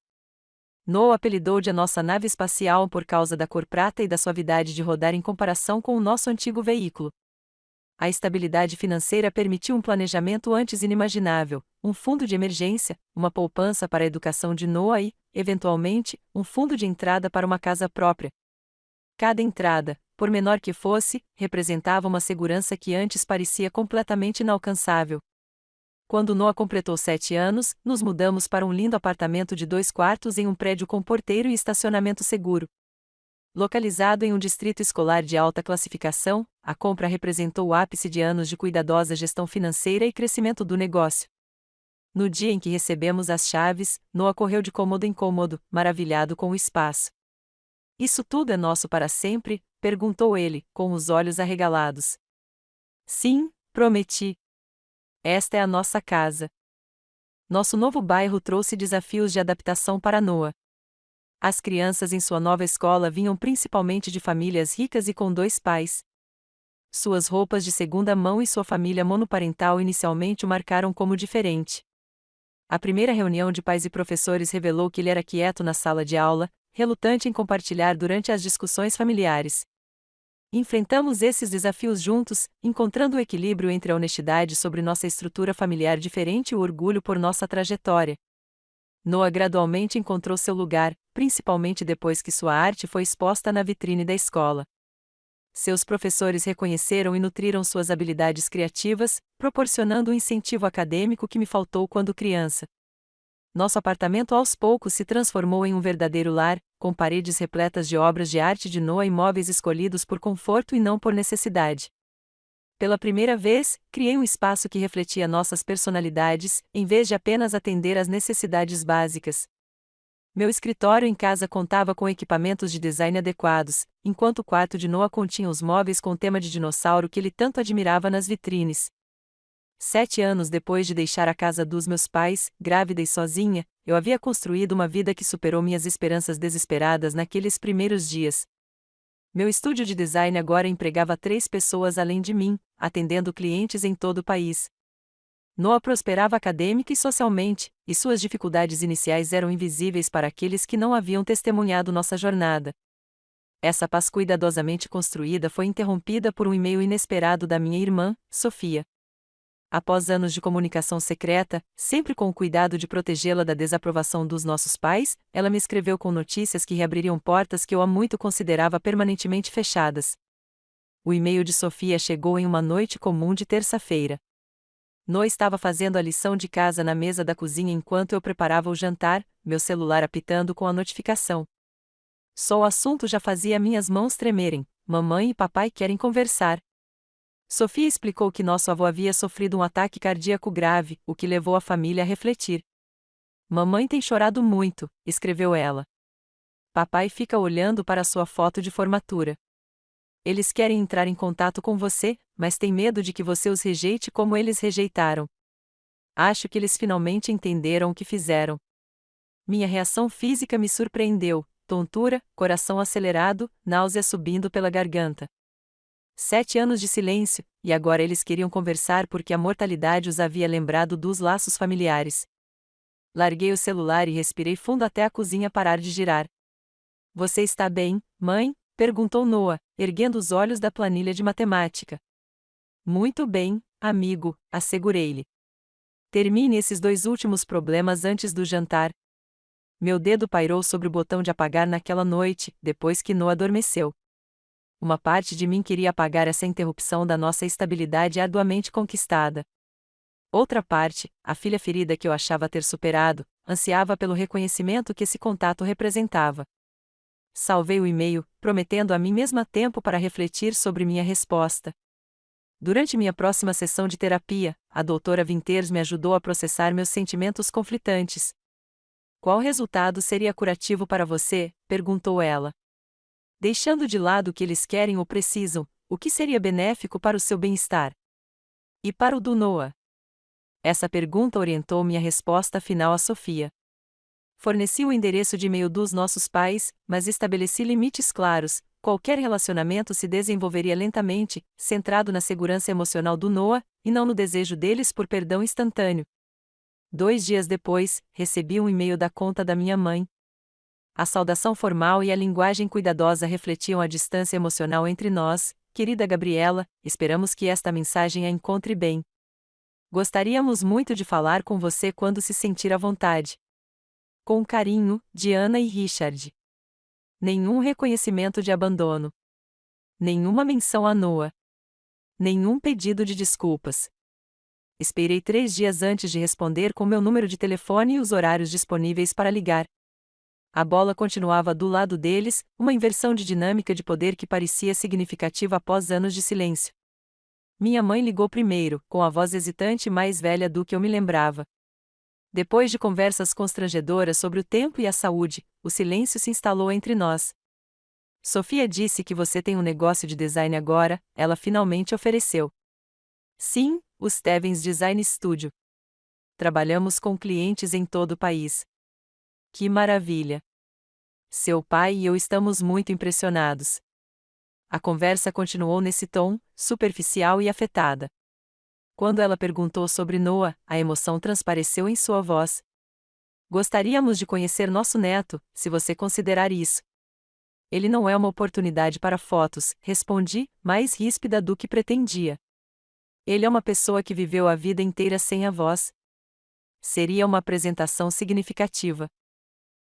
Noah apelidou de a nossa nave espacial por causa da cor prata e da suavidade de rodar em comparação com o nosso antigo veículo. A estabilidade financeira permitiu um planejamento antes inimaginável, um fundo de emergência, uma poupança para a educação de Noah e, eventualmente, um fundo de entrada para uma casa própria. Cada entrada, por menor que fosse, representava uma segurança que antes parecia completamente inalcançável. Quando Noah completou 7 anos, nos mudamos para um lindo apartamento de 2 quartos em um prédio com porteiro e estacionamento seguro. Localizado em um distrito escolar de alta classificação, a compra representou o ápice de anos de cuidadosa gestão financeira e crescimento do negócio. No dia em que recebemos as chaves, Noah correu de cômodo em cômodo, maravilhado com o espaço. Isso tudo é nosso para sempre? Perguntou ele, com os olhos arregalados. Sim, prometi. Esta é a nossa casa. Nosso novo bairro trouxe desafios de adaptação para Noah. As crianças em sua nova escola vinham principalmente de famílias ricas e com 2 pais. Suas roupas de segunda mão e sua família monoparental inicialmente o marcaram como diferente. A primeira reunião de pais e professores revelou que ele era quieto na sala de aula, relutante em compartilhar durante as discussões familiares. Enfrentamos esses desafios juntos, encontrando o equilíbrio entre a honestidade sobre nossa estrutura familiar diferente e o orgulho por nossa trajetória. Noah gradualmente encontrou seu lugar, principalmente depois que sua arte foi exposta na vitrine da escola. Seus professores reconheceram e nutriram suas habilidades criativas, proporcionando o incentivo acadêmico que me faltou quando criança. Nosso apartamento aos poucos se transformou em um verdadeiro lar, com paredes repletas de obras de arte de Noah e móveis escolhidos por conforto e não por necessidade. Pela primeira vez, criei um espaço que refletia nossas personalidades, em vez de apenas atender às necessidades básicas. Meu escritório em casa contava com equipamentos de design adequados, enquanto o quarto de Noah continha os móveis com tema de dinossauro que ele tanto admirava nas vitrines. 7 anos depois de deixar a casa dos meus pais, grávida e sozinha, eu havia construído uma vida que superou minhas esperanças desesperadas naqueles primeiros dias. Meu estúdio de design agora empregava 3 pessoas além de mim, atendendo clientes em todo o país. Noah prosperava acadêmica e socialmente, e suas dificuldades iniciais eram invisíveis para aqueles que não haviam testemunhado nossa jornada. Essa paz cuidadosamente construída foi interrompida por um e-mail inesperado da minha irmã, Sofia. Após anos de comunicação secreta, sempre com o cuidado de protegê-la da desaprovação dos nossos pais, ela me escreveu com notícias que reabririam portas que eu há muito considerava permanentemente fechadas. O e-mail de Sofia chegou em uma noite comum de terça-feira. Noah estava fazendo a lição de casa na mesa da cozinha enquanto eu preparava o jantar, meu celular apitando com a notificação. Só o assunto já fazia minhas mãos tremerem. Mamãe e papai querem conversar. Sofia explicou que nosso avô havia sofrido um ataque cardíaco grave, o que levou a família a refletir. Mamãe tem chorado muito, escreveu ela. Papai fica olhando para sua foto de formatura. Eles querem entrar em contato com você, mas têm medo de que você os rejeite como eles rejeitaram. Acho que eles finalmente entenderam o que fizeram. Minha reação física me surpreendeu: tontura, coração acelerado, náusea subindo pela garganta. 7 anos de silêncio, e agora eles queriam conversar porque a mortalidade os havia lembrado dos laços familiares. Larguei o celular e respirei fundo até a cozinha parar de girar. Você está bem, mãe? Perguntou Noah, erguendo os olhos da planilha de matemática. Muito bem, amigo, assegurei-lhe. Termine esses 2 últimos problemas antes do jantar. Meu dedo pairou sobre o botão de apagar naquela noite, depois que Noah adormeceu. Uma parte de mim queria apagar essa interrupção da nossa estabilidade arduamente conquistada. Outra parte, a filha ferida que eu achava ter superado, ansiava pelo reconhecimento que esse contato representava. Salvei o e-mail, prometendo a mim mesma tempo para refletir sobre minha resposta. Durante minha próxima sessão de terapia, a doutora Winters me ajudou a processar meus sentimentos conflitantes. Qual resultado seria curativo para você? Perguntou ela. Deixando de lado o que eles querem ou precisam, o que seria benéfico para o seu bem-estar? E para o do Noah? Essa pergunta orientou minha resposta final a Sofia. Forneci o endereço de e-mail dos nossos pais, mas estabeleci limites claros. Qualquer relacionamento se desenvolveria lentamente, centrado na segurança emocional do Noah, e não no desejo deles por perdão instantâneo. 2 dias depois, recebi um e-mail da conta da minha mãe. A saudação formal e a linguagem cuidadosa refletiam a distância emocional entre nós. Querida Gabriela, esperamos que esta mensagem a encontre bem. Gostaríamos muito de falar com você quando se sentir à vontade. Com carinho, Diana e Richard. Nenhum reconhecimento de abandono. Nenhuma menção a Noah. Nenhum pedido de desculpas. Esperei 3 dias antes de responder com meu número de telefone e os horários disponíveis para ligar. A bola continuava do lado deles, uma inversão de dinâmica de poder que parecia significativa após anos de silêncio. Minha mãe ligou primeiro, com a voz hesitante e mais velha do que eu me lembrava. Depois de conversas constrangedoras sobre o tempo e a saúde, o silêncio se instalou entre nós. Sofia disse que você tem um negócio de design agora, ela finalmente ofereceu. Sim, o Stevens Design Studio. Trabalhamos com clientes em todo o país. Que maravilha! Seu pai e eu estamos muito impressionados. A conversa continuou nesse tom, superficial e afetada. Quando ela perguntou sobre Noah, a emoção transpareceu em sua voz. Gostaríamos de conhecer nosso neto, se você considerar isso. Ele não é uma oportunidade para fotos, respondi, mais ríspida do que pretendia. Ele é uma pessoa que viveu a vida inteira sem avós. Seria uma apresentação significativa.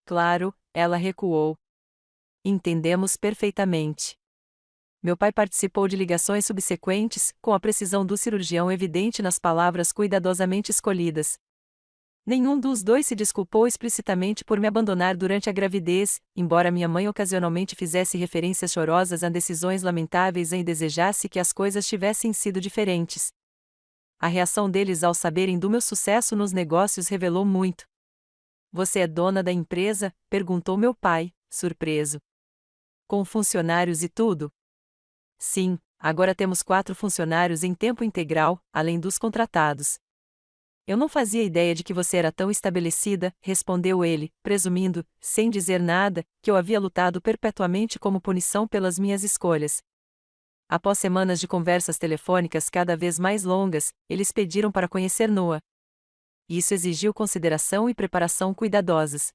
Claro, ela recuou. Entendemos perfeitamente. Meu pai participou de ligações subsequentes, com a precisão do cirurgião evidente nas palavras cuidadosamente escolhidas. Nenhum dos dois se desculpou explicitamente por me abandonar durante a gravidez, embora minha mãe ocasionalmente fizesse referências chorosas a decisões lamentáveis e desejasse que as coisas tivessem sido diferentes. A reação deles ao saberem do meu sucesso nos negócios revelou muito. Você é dona da empresa? Perguntou meu pai, surpreso. Com funcionários e tudo? Sim, agora temos 4 funcionários em tempo integral, além dos contratados. Eu não fazia ideia de que você era tão estabelecida, respondeu ele, presumindo, sem dizer nada, que eu havia lutado perpetuamente como punição pelas minhas escolhas. Após semanas de conversas telefônicas cada vez mais longas, eles pediram para conhecer Noah. Isso exigiu consideração e preparação cuidadosas.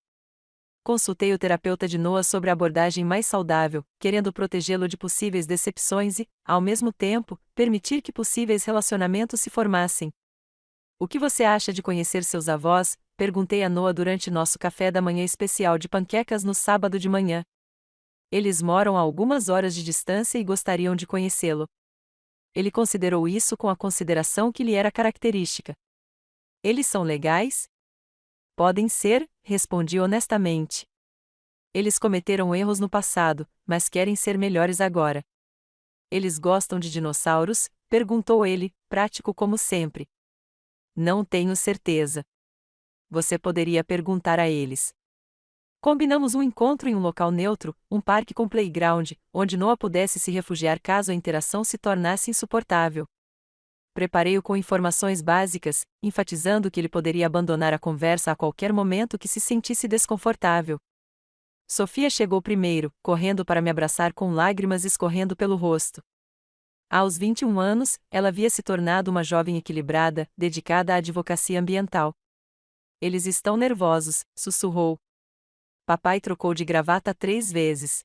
Consultei o terapeuta de Noah sobre a abordagem mais saudável, querendo protegê-lo de possíveis decepções e, ao mesmo tempo, permitir que possíveis relacionamentos se formassem. O que você acha de conhecer seus avós? Perguntei a Noah durante nosso café da manhã especial de panquecas no sábado de manhã. Eles moram a algumas horas de distância e gostariam de conhecê-lo. Ele considerou isso com a consideração que lhe era característica. Eles são legais? Podem ser, respondi honestamente. Eles cometeram erros no passado, mas querem ser melhores agora. Eles gostam de dinossauros? Perguntou ele, prático como sempre. Não tenho certeza. Você poderia perguntar a eles. Combinamos um encontro em um local neutro, um parque com playground, onde Noah pudesse se refugiar caso a interação se tornasse insuportável. Preparei-o com informações básicas, enfatizando que ele poderia abandonar a conversa a qualquer momento que se sentisse desconfortável. Sofia chegou primeiro, correndo para me abraçar com lágrimas escorrendo pelo rosto. Aos 21 anos, ela havia se tornado uma jovem equilibrada, dedicada à advocacia ambiental. Eles estão nervosos, sussurrou. Papai trocou de gravata 3 vezes.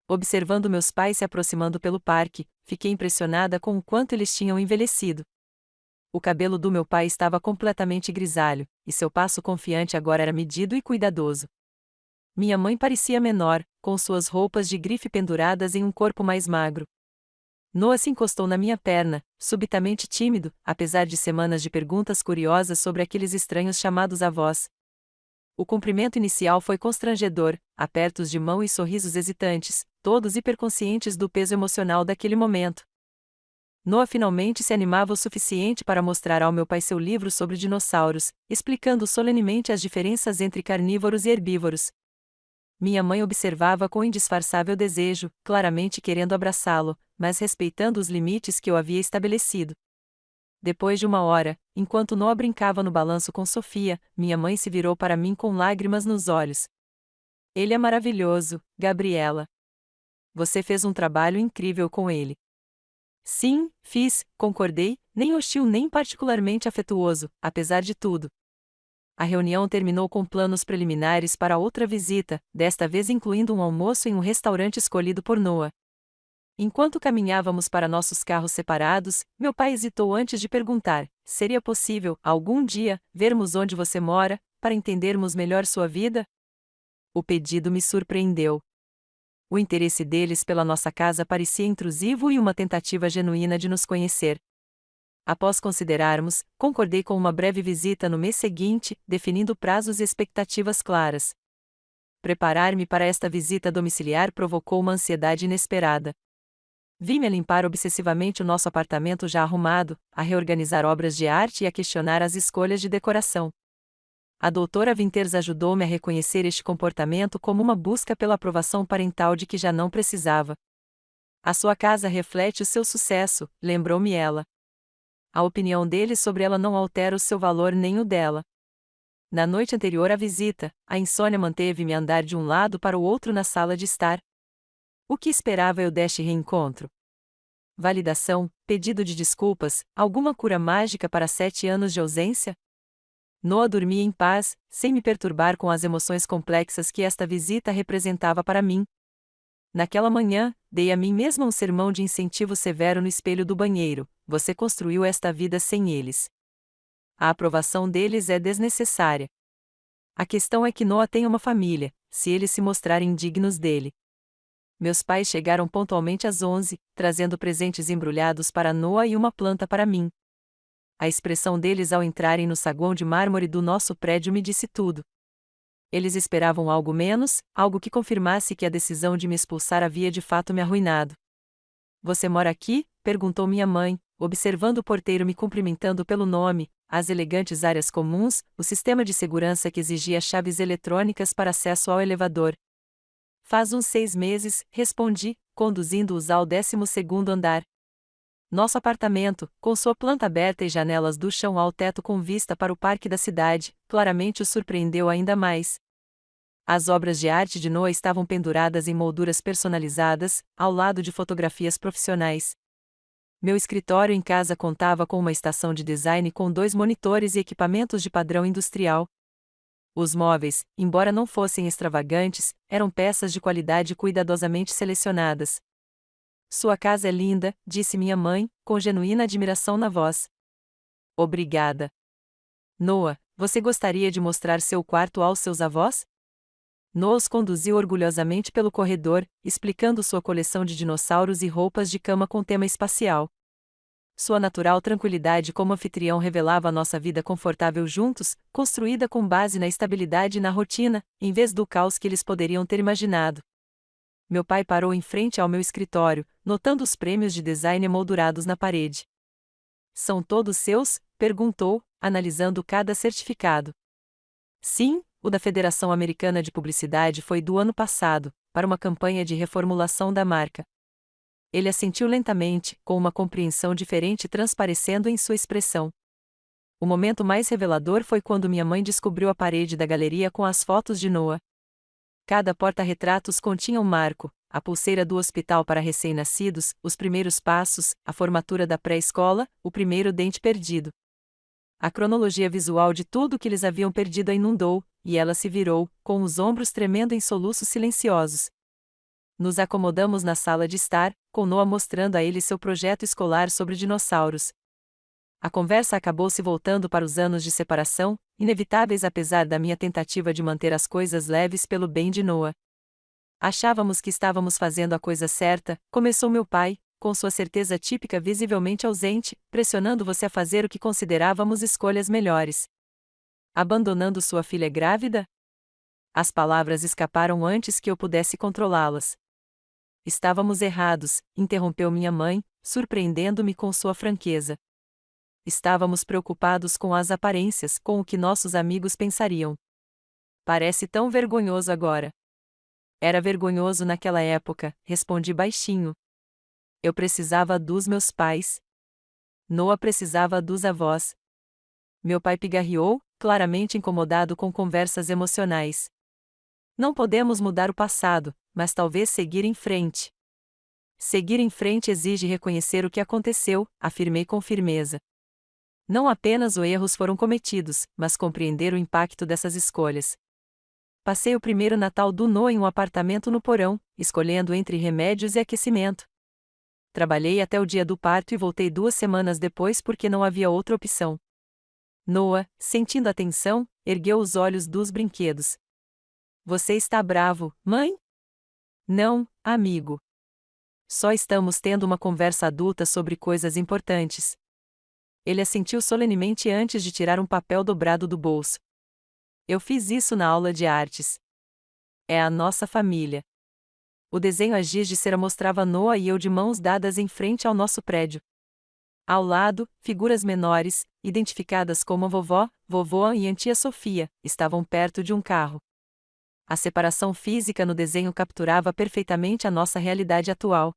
Observando meus pais se aproximando pelo parque, fiquei impressionada com o quanto eles tinham envelhecido. O cabelo do meu pai estava completamente grisalho, e seu passo confiante agora era medido e cuidadoso. Minha mãe parecia menor, com suas roupas de grife penduradas em um corpo mais magro. Noah se encostou na minha perna, subitamente tímido, apesar de semanas de perguntas curiosas sobre aqueles estranhos chamados avós. O cumprimento inicial foi constrangedor, apertos de mão e sorrisos hesitantes, todos hiperconscientes do peso emocional daquele momento. Noah finalmente se animava o suficiente para mostrar ao meu pai seu livro sobre dinossauros, explicando solenemente as diferenças entre carnívoros e herbívoros. Minha mãe observava com indisfarçável desejo, claramente querendo abraçá-lo, mas respeitando os limites que eu havia estabelecido. Depois de 1 hora, enquanto Noah brincava no balanço com Sofia, minha mãe se virou para mim com lágrimas nos olhos. Ele é maravilhoso, Gabriela. Você fez um trabalho incrível com ele. Sim, fiz, concordei, nem hostil nem particularmente afetuoso, apesar de tudo. A reunião terminou com planos preliminares para outra visita, desta vez incluindo um almoço em um restaurante escolhido por Noah. Enquanto caminhávamos para nossos carros separados, meu pai hesitou antes de perguntar: seria possível, algum dia, vermos onde você mora, para entendermos melhor sua vida? O pedido me surpreendeu. O interesse deles pela nossa casa parecia intrusivo e uma tentativa genuína de nos conhecer. Após considerarmos, concordei com uma breve visita no mês seguinte, definindo prazos e expectativas claras. Preparar-me para esta visita domiciliar provocou uma ansiedade inesperada. Vi-me a limpar obsessivamente o nosso apartamento já arrumado, a reorganizar obras de arte e a questionar as escolhas de decoração. A doutora Winters ajudou-me a reconhecer este comportamento como uma busca pela aprovação parental de que já não precisava. A sua casa reflete o seu sucesso, lembrou-me ela. A opinião deles sobre ela não altera o seu valor nem o dela. Na noite anterior à visita, a insônia manteve-me a andar de um lado para o outro na sala de estar. O que esperava eu deste reencontro? Validação, pedido de desculpas, alguma cura mágica para 7 anos de ausência? Noah dormia em paz, sem me perturbar com as emoções complexas que esta visita representava para mim. Naquela manhã, dei a mim mesma um sermão de incentivo severo no espelho do banheiro: você construiu esta vida sem eles. A aprovação deles é desnecessária. A questão é que Noah tem uma família, se eles se mostrarem dignos dele. Meus pais chegaram pontualmente às 11, trazendo presentes embrulhados para Noah e uma planta para mim. A expressão deles ao entrarem no saguão de mármore do nosso prédio me disse tudo. Eles esperavam algo menos, algo que confirmasse que a decisão de me expulsar havia de fato me arruinado. Você mora aqui? Perguntou minha mãe, observando o porteiro me cumprimentando pelo nome, as elegantes áreas comuns, o sistema de segurança que exigia chaves eletrônicas para acesso ao elevador. Faz uns 6 meses, respondi, conduzindo-os ao 12º andar. Nosso apartamento, com sua planta aberta e janelas do chão ao teto com vista para o parque da cidade, claramente o surpreendeu ainda mais. As obras de arte de Noah estavam penduradas em molduras personalizadas, ao lado de fotografias profissionais. Meu escritório em casa contava com uma estação de design com 2 monitores e equipamentos de padrão industrial. Os móveis, embora não fossem extravagantes, eram peças de qualidade cuidadosamente selecionadas. Sua casa é linda, disse minha mãe, com genuína admiração na voz. Obrigada. Noah, você gostaria de mostrar seu quarto aos seus avós? Noah os conduziu orgulhosamente pelo corredor, explicando sua coleção de dinossauros e roupas de cama com tema espacial. Sua natural tranquilidade como anfitrião revelava a nossa vida confortável juntos, construída com base na estabilidade e na rotina, em vez do caos que eles poderiam ter imaginado. Meu pai parou em frente ao meu escritório, notando os prêmios de design emoldurados na parede. São todos seus? Perguntou, analisando cada certificado. Sim, o da Federação Americana de Publicidade foi do ano passado, para uma campanha de reformulação da marca. Ele assentiu lentamente, com uma compreensão diferente transparecendo em sua expressão. O momento mais revelador foi quando minha mãe descobriu a parede da galeria com as fotos de Noah. Cada porta-retratos continha um marco: a pulseira do hospital para recém-nascidos, os primeiros passos, a formatura da pré-escola, o primeiro dente perdido. A cronologia visual de tudo o que eles haviam perdido a inundou, e ela se virou, com os ombros tremendo em soluços silenciosos. Nos acomodamos na sala de estar, com Noah mostrando a ele seu projeto escolar sobre dinossauros. A conversa acabou se voltando para os anos de separação, inevitáveis apesar da minha tentativa de manter as coisas leves pelo bem de Noah. Achávamos que estávamos fazendo a coisa certa, começou meu pai, com sua certeza típica visivelmente ausente, pressionando você a fazer o que considerávamos escolhas melhores. Abandonando sua filha grávida? As palavras escaparam antes que eu pudesse controlá-las. Estávamos errados, interrompeu minha mãe, surpreendendo-me com sua franqueza. Estávamos preocupados com as aparências, com o que nossos amigos pensariam. Parece tão vergonhoso agora. Era vergonhoso naquela época, respondi baixinho. Eu precisava dos meus pais. Noah precisava dos avós. Meu pai pigarreou, claramente incomodado com conversas emocionais. Não podemos mudar o passado, mas talvez seguir em frente. Seguir em frente exige reconhecer o que aconteceu, afirmei com firmeza. Não apenas os erros foram cometidos, mas compreender o impacto dessas escolhas. Passei o primeiro Natal do Noah em um apartamento no porão, escolhendo entre remédios e aquecimento. Trabalhei até o dia do parto e voltei 2 semanas depois porque não havia outra opção. Noah, sentindo a tensão, ergueu os olhos dos brinquedos. Você está bravo, mãe? Não, amigo. Só estamos tendo uma conversa adulta sobre coisas importantes. Ele assentiu solenemente antes de tirar um papel dobrado do bolso. Eu fiz isso na aula de artes. É a nossa família. O desenho a giz de cera mostrava Noah e eu de mãos dadas em frente ao nosso prédio. Ao lado, figuras menores, identificadas como a vovó, vovó e a tia Sofia, estavam perto de um carro. A separação física no desenho capturava perfeitamente a nossa realidade atual.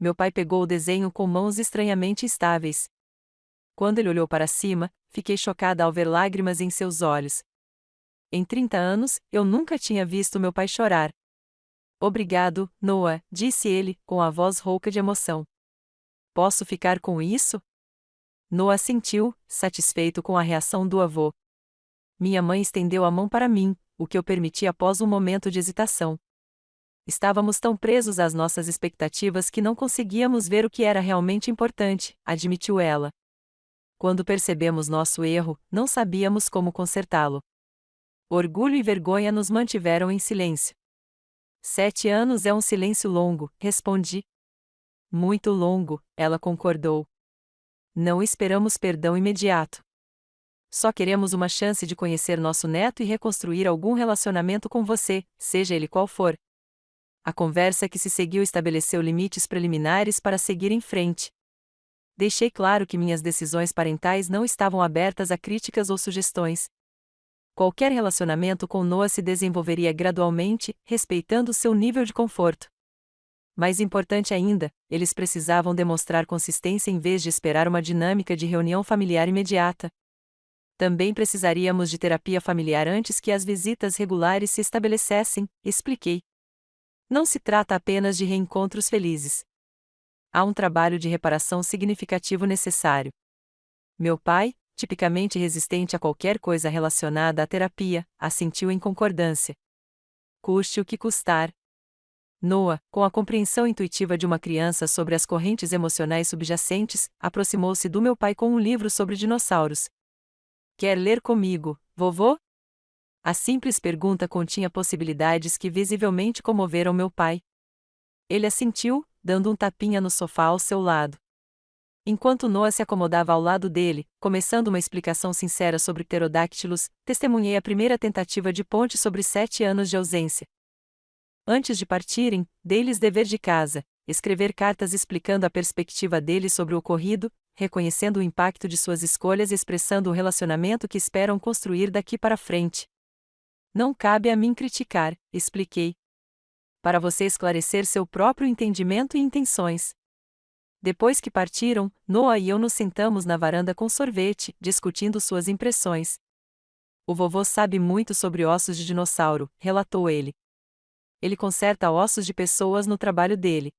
Meu pai pegou o desenho com mãos estranhamente estáveis. Quando ele olhou para cima, fiquei chocada ao ver lágrimas em seus olhos. Em 30 anos, eu nunca tinha visto meu pai chorar. Obrigado, Noah, disse ele, com a voz rouca de emoção. Posso ficar com isso? Noah assentiu, satisfeito com a reação do avô. Minha mãe estendeu a mão para mim, o que eu permiti após um momento de hesitação. Estávamos tão presos às nossas expectativas que não conseguíamos ver o que era realmente importante, admitiu ela. Quando percebemos nosso erro, não sabíamos como consertá-lo. Orgulho e vergonha nos mantiveram em silêncio. 7 anos é um silêncio longo, respondi. Muito longo, ela concordou. Não esperamos perdão imediato. Só queremos uma chance de conhecer nosso neto e reconstruir algum relacionamento com você, seja ele qual for. A conversa que se seguiu estabeleceu limites preliminares para seguir em frente. Deixei claro que minhas decisões parentais não estavam abertas a críticas ou sugestões. Qualquer relacionamento com Noah se desenvolveria gradualmente, respeitando seu nível de conforto. Mais importante ainda, eles precisavam demonstrar consistência em vez de esperar uma dinâmica de reunião familiar imediata. Também precisaríamos de terapia familiar antes que as visitas regulares se estabelecessem, expliquei. Não se trata apenas de reencontros felizes. Há um trabalho de reparação significativo necessário. Meu pai, tipicamente resistente a qualquer coisa relacionada à terapia, assentiu em concordância. Custe o que custar. Noah, com a compreensão intuitiva de uma criança sobre as correntes emocionais subjacentes, aproximou-se do meu pai com um livro sobre dinossauros. Quer ler comigo, vovô? A simples pergunta continha possibilidades que visivelmente comoveram meu pai. Ele assentiu, dando um tapinha no sofá ao seu lado. Enquanto Noah se acomodava ao lado dele, começando uma explicação sincera sobre pterodáctilos, testemunhei a primeira tentativa de ponte sobre 7 anos de ausência. Antes de partirem, dei-lhes dever de casa, escrever cartas explicando a perspectiva deles sobre o ocorrido, reconhecendo o impacto de suas escolhas e expressando o relacionamento que esperam construir daqui para frente. Não cabe a mim criticar, expliquei. Para você esclarecer seu próprio entendimento e intenções. Depois que partiram, Noah e eu nos sentamos na varanda com sorvete, discutindo suas impressões. O vovô sabe muito sobre ossos de dinossauro, relatou ele. Ele conserta ossos de pessoas no trabalho dele.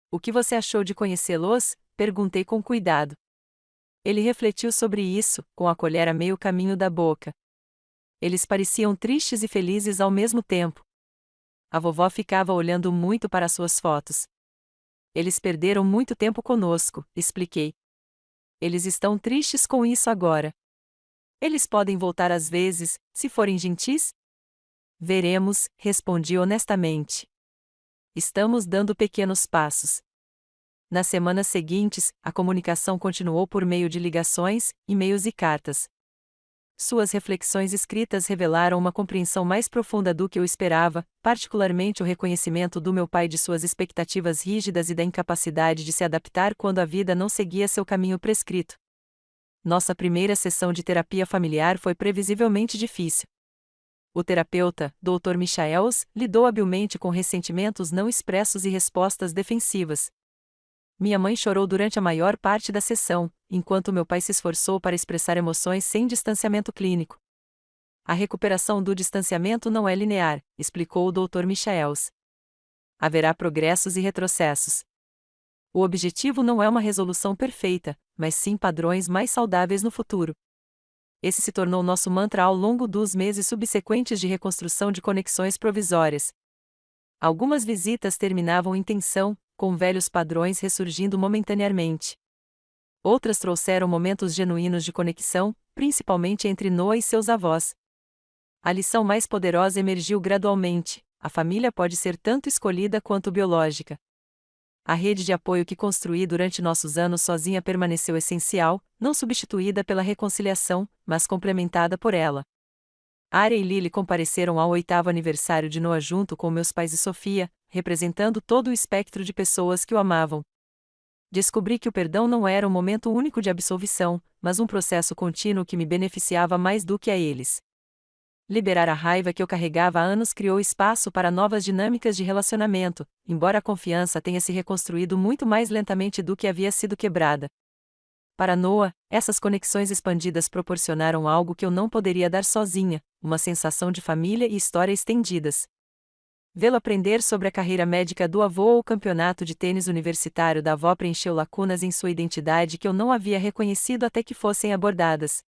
O que você achou de conhecê-los? Perguntei com cuidado. Ele refletiu sobre isso, com a colher a meio caminho da boca. Eles pareciam tristes e felizes ao mesmo tempo. A vovó ficava olhando muito para suas fotos. Eles perderam muito tempo conosco, expliquei. Eles estão tristes com isso agora. Eles podem voltar às vezes, se forem gentis? Veremos, respondi honestamente. Estamos dando pequenos passos. Nas semanas seguintes, a comunicação continuou por meio de ligações, e-mails e cartas. Suas reflexões escritas revelaram uma compreensão mais profunda do que eu esperava, particularmente o reconhecimento do meu pai de suas expectativas rígidas e da incapacidade de se adaptar quando a vida não seguia seu caminho prescrito. Nossa primeira sessão de terapia familiar foi previsivelmente difícil. O terapeuta, Dr. Michaels, lidou habilmente com ressentimentos não expressos e respostas defensivas. Minha mãe chorou durante a maior parte da sessão, enquanto meu pai se esforçou para expressar emoções sem distanciamento clínico. A recuperação do distanciamento não é linear, explicou o Dr. Michaels. Haverá progressos e retrocessos. O objetivo não é uma resolução perfeita, mas sim padrões mais saudáveis no futuro. Esse se tornou nosso mantra ao longo dos meses subsequentes de reconstrução de conexões provisórias. Algumas visitas terminavam em tensão, com velhos padrões ressurgindo momentaneamente. Outras trouxeram momentos genuínos de conexão, principalmente entre Noah e seus avós. A lição mais poderosa emergiu gradualmente: a família pode ser tanto escolhida quanto biológica. A rede de apoio que construí durante nossos anos sozinha permaneceu essencial, não substituída pela reconciliação, mas complementada por ela. Arya e Lily compareceram ao 8º aniversário de Noah junto com meus pais e Sofia, representando todo o espectro de pessoas que o amavam. Descobri que o perdão não era um momento único de absolvição, mas um processo contínuo que me beneficiava mais do que a eles. Liberar a raiva que eu carregava há anos criou espaço para novas dinâmicas de relacionamento, embora a confiança tenha se reconstruído muito mais lentamente do que havia sido quebrada. Para Noah, essas conexões expandidas proporcionaram algo que eu não poderia dar sozinha, uma sensação de família e história estendidas. Vê-lo aprender sobre a carreira médica do avô ou o campeonato de tênis universitário da avó preencheu lacunas em sua identidade que eu não havia reconhecido até que fossem abordadas.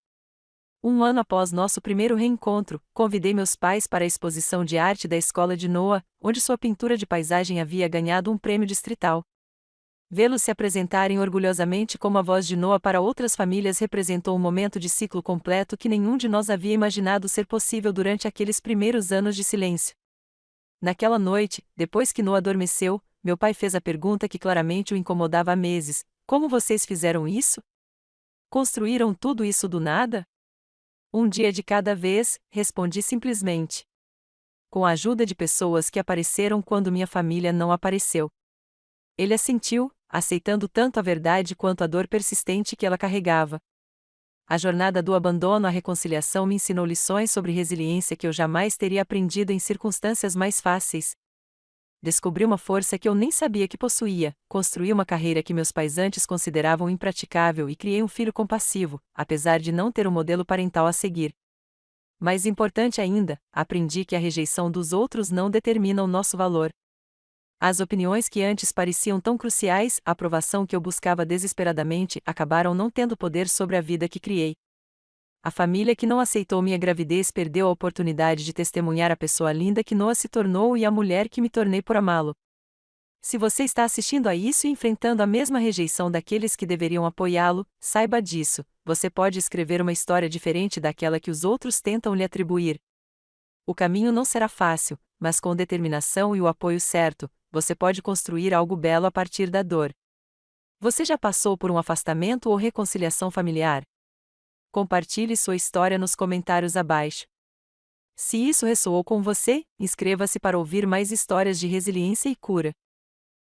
Um ano após nosso primeiro reencontro, convidei meus pais para a exposição de arte da escola de Noah, onde sua pintura de paisagem havia ganhado um prêmio distrital. Vê-los se apresentarem orgulhosamente como a voz de Noah para outras famílias representou um momento de ciclo completo que nenhum de nós havia imaginado ser possível durante aqueles primeiros anos de silêncio. Naquela noite, depois que Noah adormeceu, meu pai fez a pergunta que claramente o incomodava há meses: como vocês fizeram isso? Construíram tudo isso do nada? Um dia de cada vez, respondi simplesmente. Com a ajuda de pessoas que apareceram quando minha família não apareceu. Ele assentiu, aceitando tanto a verdade quanto a dor persistente que ela carregava. A jornada do abandono à reconciliação me ensinou lições sobre resiliência que eu jamais teria aprendido em circunstâncias mais fáceis. Descobri uma força que eu nem sabia que possuía, construí uma carreira que meus pais antes consideravam impraticável e criei um filho compassivo, apesar de não ter um modelo parental a seguir. Mais importante ainda, aprendi que a rejeição dos outros não determina o nosso valor. As opiniões que antes pareciam tão cruciais, a aprovação que eu buscava desesperadamente, acabaram não tendo poder sobre a vida que criei. A família que não aceitou minha gravidez perdeu a oportunidade de testemunhar a pessoa linda que Noah se tornou e a mulher que me tornei por amá-lo. Se você está assistindo a isso e enfrentando a mesma rejeição daqueles que deveriam apoiá-lo, saiba disso: você pode escrever uma história diferente daquela que os outros tentam lhe atribuir. O caminho não será fácil, mas com determinação e o apoio certo, você pode construir algo belo a partir da dor. Você já passou por um afastamento ou reconciliação familiar? Compartilhe sua história nos comentários abaixo. Se isso ressoou com você, inscreva-se para ouvir mais histórias de resiliência e cura.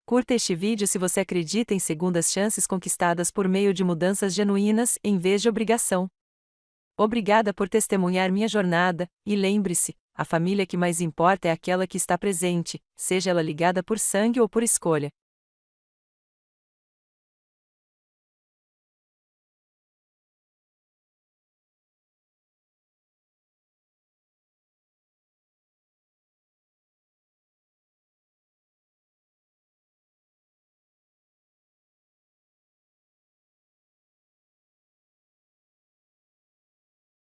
Curta este vídeo se você acredita em segundas chances conquistadas por meio de mudanças genuínas, em vez de obrigação. Obrigada por testemunhar minha jornada, e lembre-se, a família que mais importa é aquela que está presente, seja ela ligada por sangue ou por escolha.